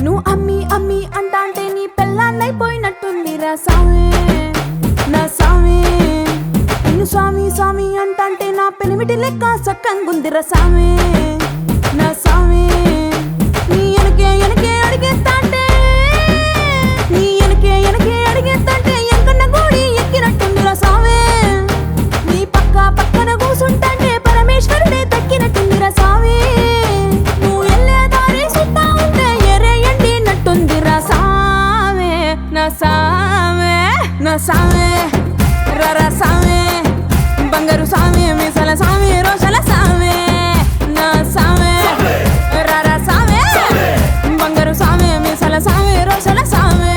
నువ్వు అమ్మి అమ్మి అంటాంటే నీ పెళ్ళాన్నైపోయినట్టుందిరా సామి నా సామి నిన్ను స్వామి స్వామి అంటాంటే నా పెనిమిటి లెక్క సక్కంగుందిరా సామి నా సామి నీ ఎనకే ఎనకే అడిగేస్తాంటే నీ ఎనకే ఎనకే అడిగేస్తాంటే ఎంకన్న గూడి ఎక్కినట్టుందిరా సామి నీ పక్క పక్కన కూసుంటాంటే పరమేశ్వరుడే దక్కినట్టుందిరా సామి నువ్వు ఎల్లే దారి సుత్తా ఉంటే ఎర్రయ్యండినట్టుందిరా సామి నా సామి నా సామి రర సామి బంగారు సామి మీసల సామి రోషల సామి నా సామి రర సామి బంగారు సామి మీసల సామి రోషల సామి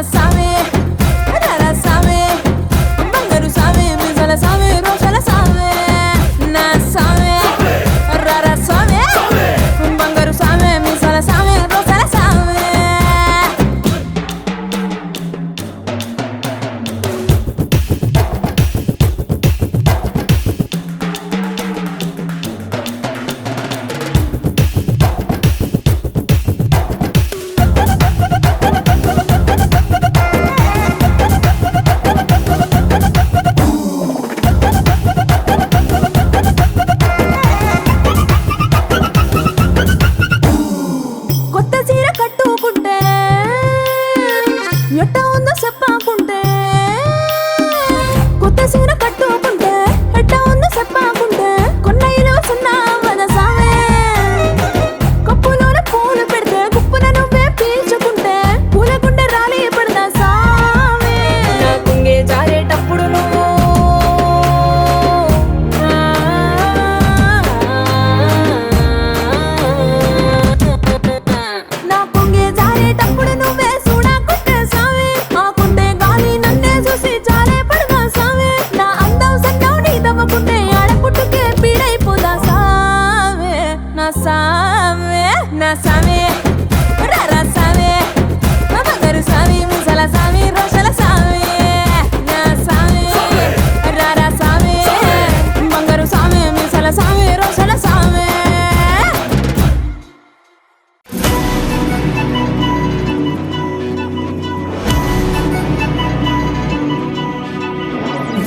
సామే రర సామే బంగారు సామే మిజల సామే రోషల సామే నా సామే రర సామే బంగారు సామే మిజల సామే రోషల సామే కొత్త చీర కట్టుకుంటే ఎట్ట ఉందో చెప్పకుంటే కొత్త చీర కట్టుకుంటే ఎట్ట ఉందో చెప్పకుంటే కొన్న ఇలో సున్నా వద సామే కప్పులోన పూలు పెడితే కుప్పున నువ్వే పీల్చుకుంటే పూల గుండె రాలి పడదా సామే నా కుంగే జారేటప్పుడు నువ్వు నా కుంగే జారేటప్పుడు నువ్వే చూడకుంటే సామే ఆకుంటే గాలి నన్నే చూసి జారే పడదా సామే నా అందం సన్నం నీ దవ్వకుంటే ఆడపుట్టుకే పీడైపోదా సామే నా సామే నా సామే రర సామే నా బంగారు సామి ముసల సామి రోషల సామి నా సామి రర సామి బంగారు సామి ముసల సామి రోషల సామి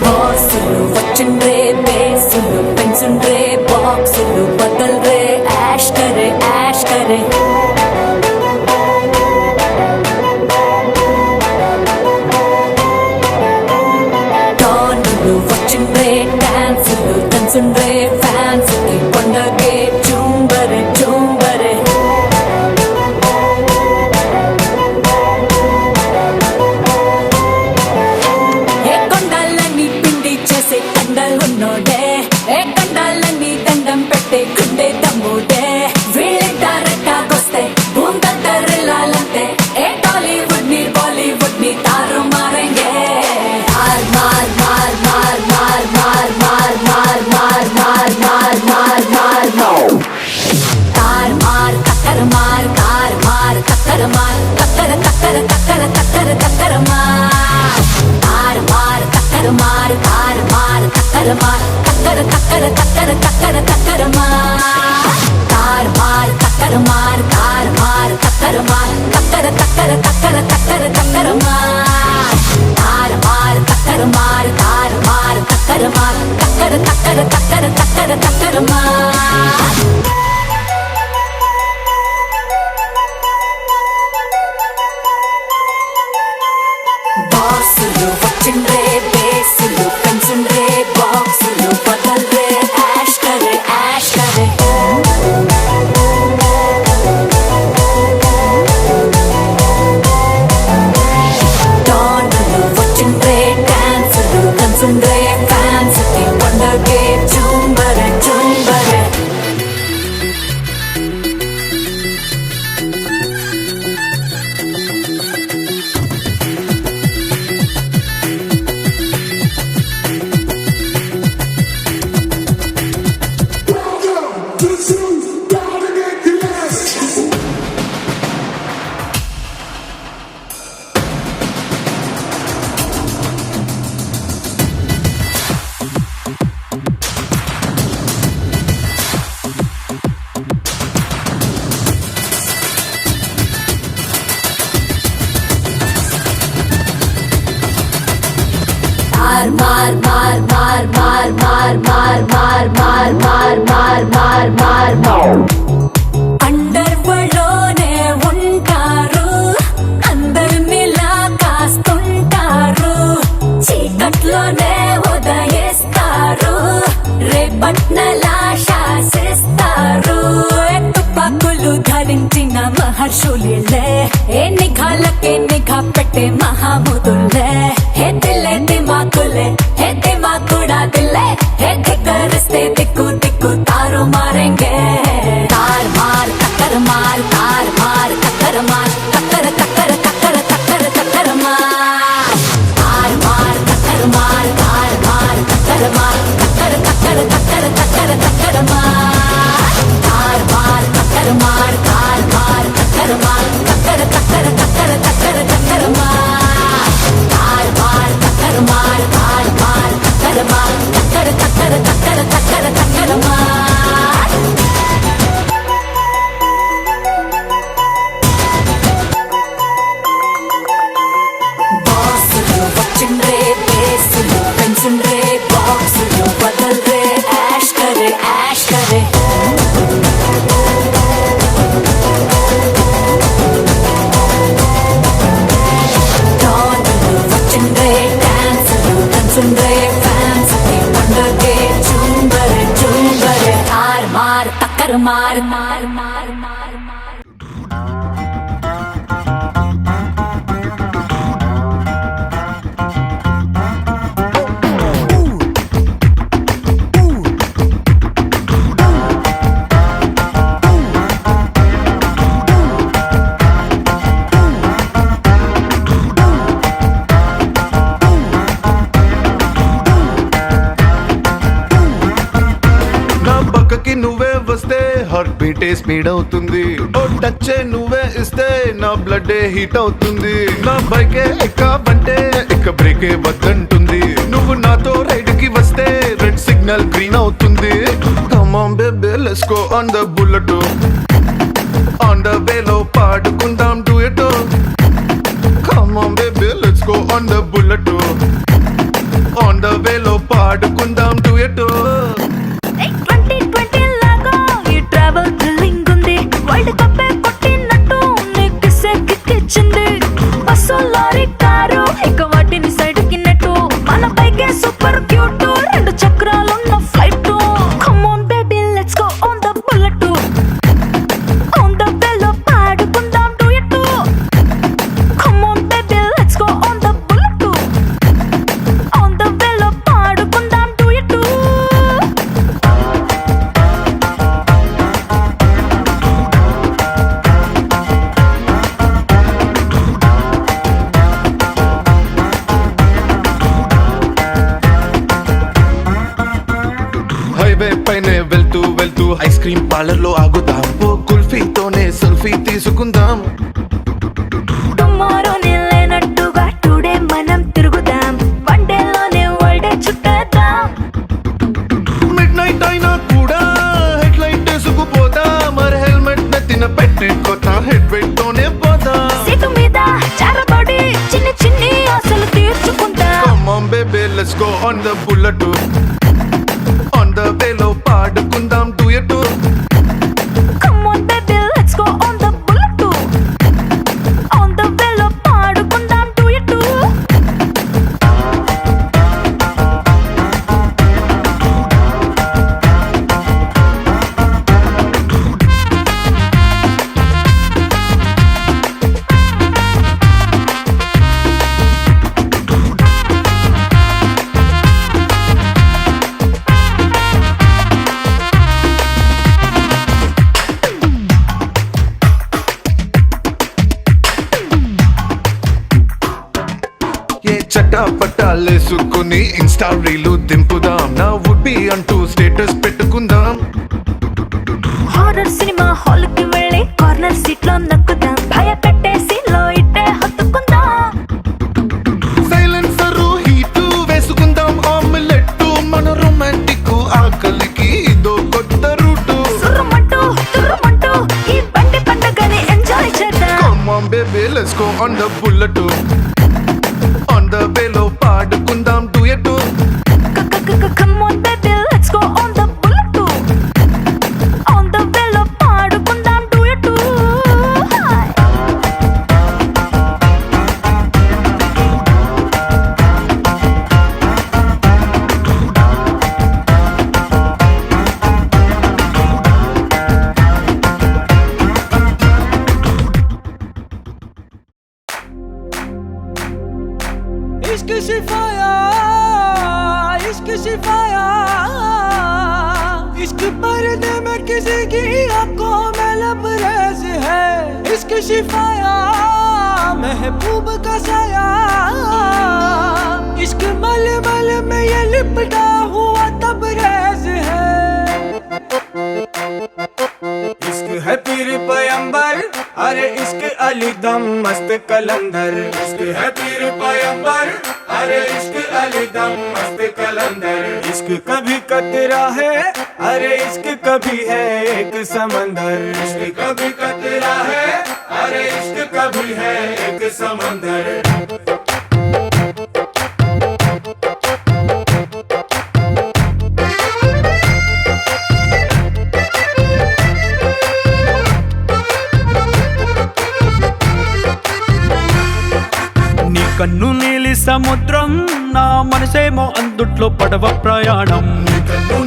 బాసులు వచ్చిండ్రే బేసులు పెన్సుండ్రే బాక్సులు బదల్రే యాష్ కరే టానులు వచ్చిండ్రే డాన్సులు దంచుండ్రే ఫ్యాన్స్ కి పండగే చుంబరే చుంబరే ఏ కొండాలని పిండి చేసే కండలున్నోడే ఏ కండాలని దండం పెట్టే గుండె దమ్ముడే వీళ్ళిద్దారెట్టాకొస్తే భూందద్దరిల్లాలంటే ఏ టాలీవుడ్ ని బాలీవుడ్ ని తారు మారేంగే మార్ మార్ మార్ మార్ మార్ మార్ మార్ మార్ మార్ మార్ మార్ మార్ మార్ తార్ మార్ కక్కర మార్ తార్ మార్ కక్కర మార్ కక్కర కక్కర కక్కర కక్కర కక్కర మార్ తార్ మార్ కక్కర మార్ తార్ మార్ కక్కర మార్ కక్కర కక్కర కక్కర కక్కర కక్కర మార్ తార్ మార్ కక్కర మార్ తార్ మార్ కక్కర మార్ కక్కర కక్కర కక్కర కక్కర కక్కర మార్ తార్ మార్ కక్కర మార్ తార్ మార్ కక్కర మార్ కక్కర కక్కర కక్కర కక్కర కక్కర మార్ బాసులు వచ్చిండ్రే బేసులు పెన్సుండ్రే బాక్సులు బదల్రే యాష్ కరే టానులు వచ్చిండ్రే డాన్సులు దంచుండ్రే ఫ్యాన్స్ కి పండగే చుంబరే చుంబరే मार मार मार मार मार मार मार मार मार मार मार मार मार अंडर वर्ल्डोने ఉంటారు అందరినిలా కాస్తుంటారు చీకట్లోనే ఉదయిస్తారు రేపట్నలా శాసిస్తారు తుపాకులు ధరించిన మహర్షులే ఏ నిఘాలకే నిఘా పెట్టే మహాముదులే హే దిల్లే దిమాకులే హే దిమాకుడా దిల్లే హే ధిక్కరిస్తే దిక్కు దిక్కు తారు మారేంగే తార్ మార్ కక్కర మార్ తార్ మార్ కక్కర మార్ కక్కర కక్కర కక్కర కక్కర కక్కర మార్ హార్ట్ బీటే స్పీడ్ అవుతుంది. ఓ టచ్ నువ్వే ఇస్తే నా బ్లడ్ హీట్ అవుతుంది. నా బైకే ఎక్కావంటే ఇక బ్రేకే వద్దంటుంది. నువ్వు నాతో రైడ్ కి వస్తే రెడ్ సిగ్నల్ గ్రీన్ అవుతుంది. Come on baby let's go on the bullet, on the వేలో పాడుకుందాం duet. Come on baby let's go on the bullet, on the వేలో పాడుకుందాం డ్యూయెట్. 2020 లాగా ఈ ట్రావెల్ థ్రిల్లింగ్ ఉంది. వరల్డ్ కప్ కొట్టినట్టు నీకు సెక్కిచ్చింది. బస్సు లారీ కారు ఇక వాటిని సైడ్ కిన్నట్టు. మన బైకే సూపర్ క్యూట్, రెండు చక్రాలున్న flight. Come on baby let's go on the bullet, on the వేలో పాడుకుందాం duet. Come on baby let's go on the bullet, on the వేలో పాడుకుందాం డ్యూయెట్. హైవే పైనే వెళ్తూ వెళ్తూ ఐస్ క్రీమ్ పార్లర్ లో ఆగుదాం. ఓ కుల్ఫీతోనే సెల్ఫీ తీసుకుందాం. టుమారో లేనట్టుగా టుడే మనం తిరుగుదాం. వన్ డేలోనే వరల్డ్ చుట్టేద్దాం. మిడ్ నైట్ అయినా కూడా హెడ్ లైట్ వేసుకుపోదా. మరి హెల్మెట్ నెత్తిన పెట్టుకోతా, హెడ్ వెయిట్ తోనే పోదా. సీటు మీద చారబడి చిన్ని చిన్ని ఆశలు తీర్చుకుందాం. Come on baby let's go on the bullet, on the వేలో పాడుకుందాం డ్యూయెట్. Come on baby let's go on the bullet, on the వేలో పాడుకుందాం డ్యూయెట్. ఏ చట్టాపట్టాలేసుకుని ఇన్స్టా రీలు దింపుదాం. నా వుడ్ బి అంటూ స్టేటస్ పెట్టుకుందాం. హారర్ సినిమా హాల్ కి వెళ్ళి కార్నర్ సీట్ లో నక్కుదాం. భయపెట్టేసి లో ఇట్టే హత్తుకుందాం. సైలెన్సర్ హీట్ వేసుకుందాం. ఆమ్లెట్ మన రొమాంటిక్ ఆకలికి ఇదో కొత్త రూటు. సుర్రుమంటూ తుర్రుమంటూ ఈ బండి పండుగని ఎంజాయ్ చేద్దాం. Come on baby let's go on the bullet, on the వేలో పాడుకుందాం డ్యూయెట్. Come on baby let's go on the bullet, on the వేలో పాడుకుందాం డ్యూయెట్. इश्क सिफाया, इश्क सिफाया, इश्क पर्दे में किसी की आंखों में लबरेज है. इश्क सिफाया, महबूब का साया, इश्क मलमल में ये लिपटा हुआ तबरेज है. इश्क है पीर पैगंबर, अरे इश्क अली दम मस्त कलंदर. इश्क है पीर पैगंबर, अरे इश्क अली दम मस्त कलंदर. इश्क कभी कतरा है, अरे इश्क कभी है एक समंदर. इश्क कभी कतरा है, अरे इश्क कभी है एक समंदर. నీ కన్ను నీలి సముద్రం, నా మనసేమో అందుట్లో పడవ ప్రయాణం.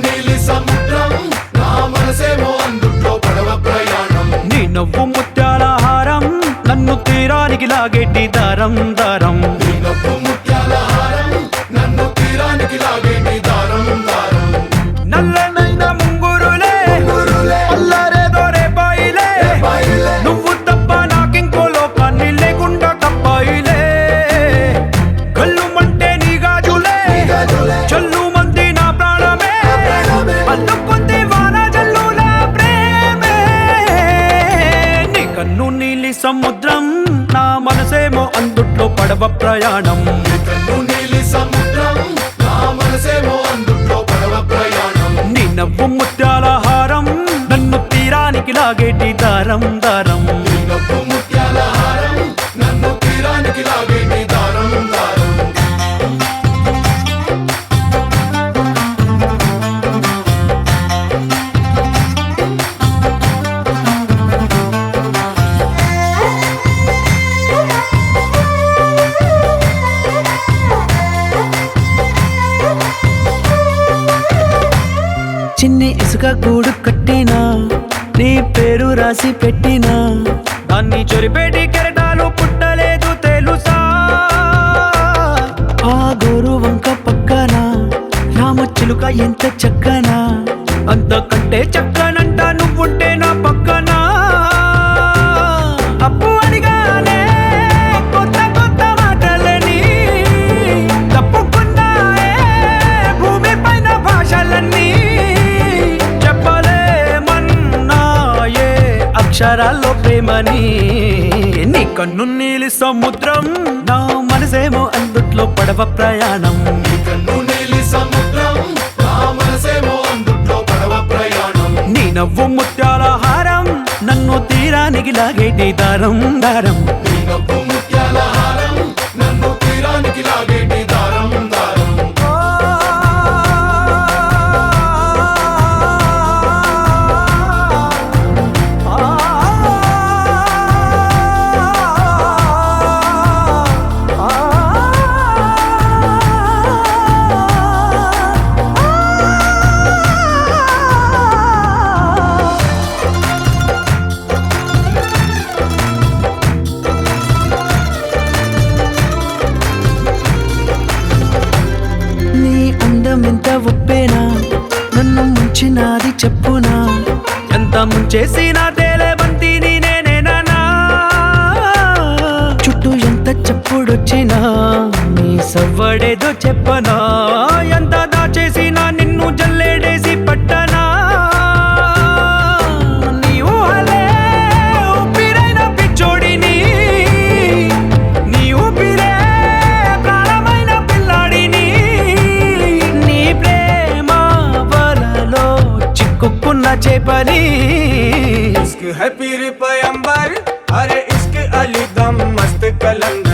నీలి సముద్రం నా మనసేమో అందుట్లో పడవ ప్రయాణం. నీ నవ్వు ముత్యాల హారం, నన్ను తీరానికి లాగేటి దారం దారం. నీ నవ్వు ముత్యాల హారం, నన్ను తీరానికి లాగేటి దారం దారం. నల్లనైన ముంగురులే అల్లారే దొరే బాయిలే, నువ్వు తప్ప నాకింకో లోకాన్ని లేకుండా తప్పాయిలే. గల్లుమంటే నీ గాజులే, చల్లు మంది నా ప్రాణమే, అల్లుకుంది వాన జల్లుల ప్రేమే. కన్ను నీలి సముద్రం నా మనసేమో అందుట్లో పడవ ప్రయాణం కన్ను నీలి సముద్రం నా మనసేమో అందుట్లో పడవ ప్రయాణం నీ నవ్వు ముత్యాల హారం నన్ను తీరానికి లాగేటి దారం దారం నీ నవ్వు ముత్యాల హారం నన్ను తీరానికి లాగేటి దారం దారం చిన్ని ఇసుక గూడు కట్టినా నీ పేరు రాసి పెట్టినా దాన్ని చొరిపేటి కెరటాలు పుట్టలేదు తెలుసా ఆ గోరు వంక పక్కన రామచిలుక ఎంత చక్కనా అంతకంటే చక్కనంట నువ్వుంటే నా పక్కన అప్పు అడిగానే కొత్త కొత్త మాటలని తప్పుకున్నాయే భూమి పైన భాషలన్నీ చెప్పలేమన్నాయే అక్షరాల్లో ప్రేమని నీ కన్ను నీలి సముద్రం నా మనసేమో అందుట్లో పడవ ప్రయాణం కన్ను నీలి సముద్రం నా మనసేమో అందుట్లో పడవ ప్రయాణం నీ నవ్వు ముత్యాల హారం నన్ను తీరానికి లాగేటి దారం దారం నీ నవ్వు ముత్యాల హారం నన్ను తీరానికి లాగేటి దారం దారం నీ అందం ఎంత ఒప్పేనా నన్ను ముంచినాది చెప్పునా ఎంత ముంచేసినా తేలేబంతి నేనేనా చుట్టూ ఎంత చెప్పుడొచ్చినా నీ సవ్వడేదో చెప్పనా ఎంత దాచేసినా నిన్ను జల్లేడేసి పట్టనా నీ ఊహలే ఊపిరైన పిచ్చోడిని నీ ఊపిరే ప్రాణమైన పిల్లాడిని నీ ప్రేమ వలలో చిక్కుకున్న చేపని इश्क है पीर पैगंबर अरे इश्क अली दम मस्त कलंदर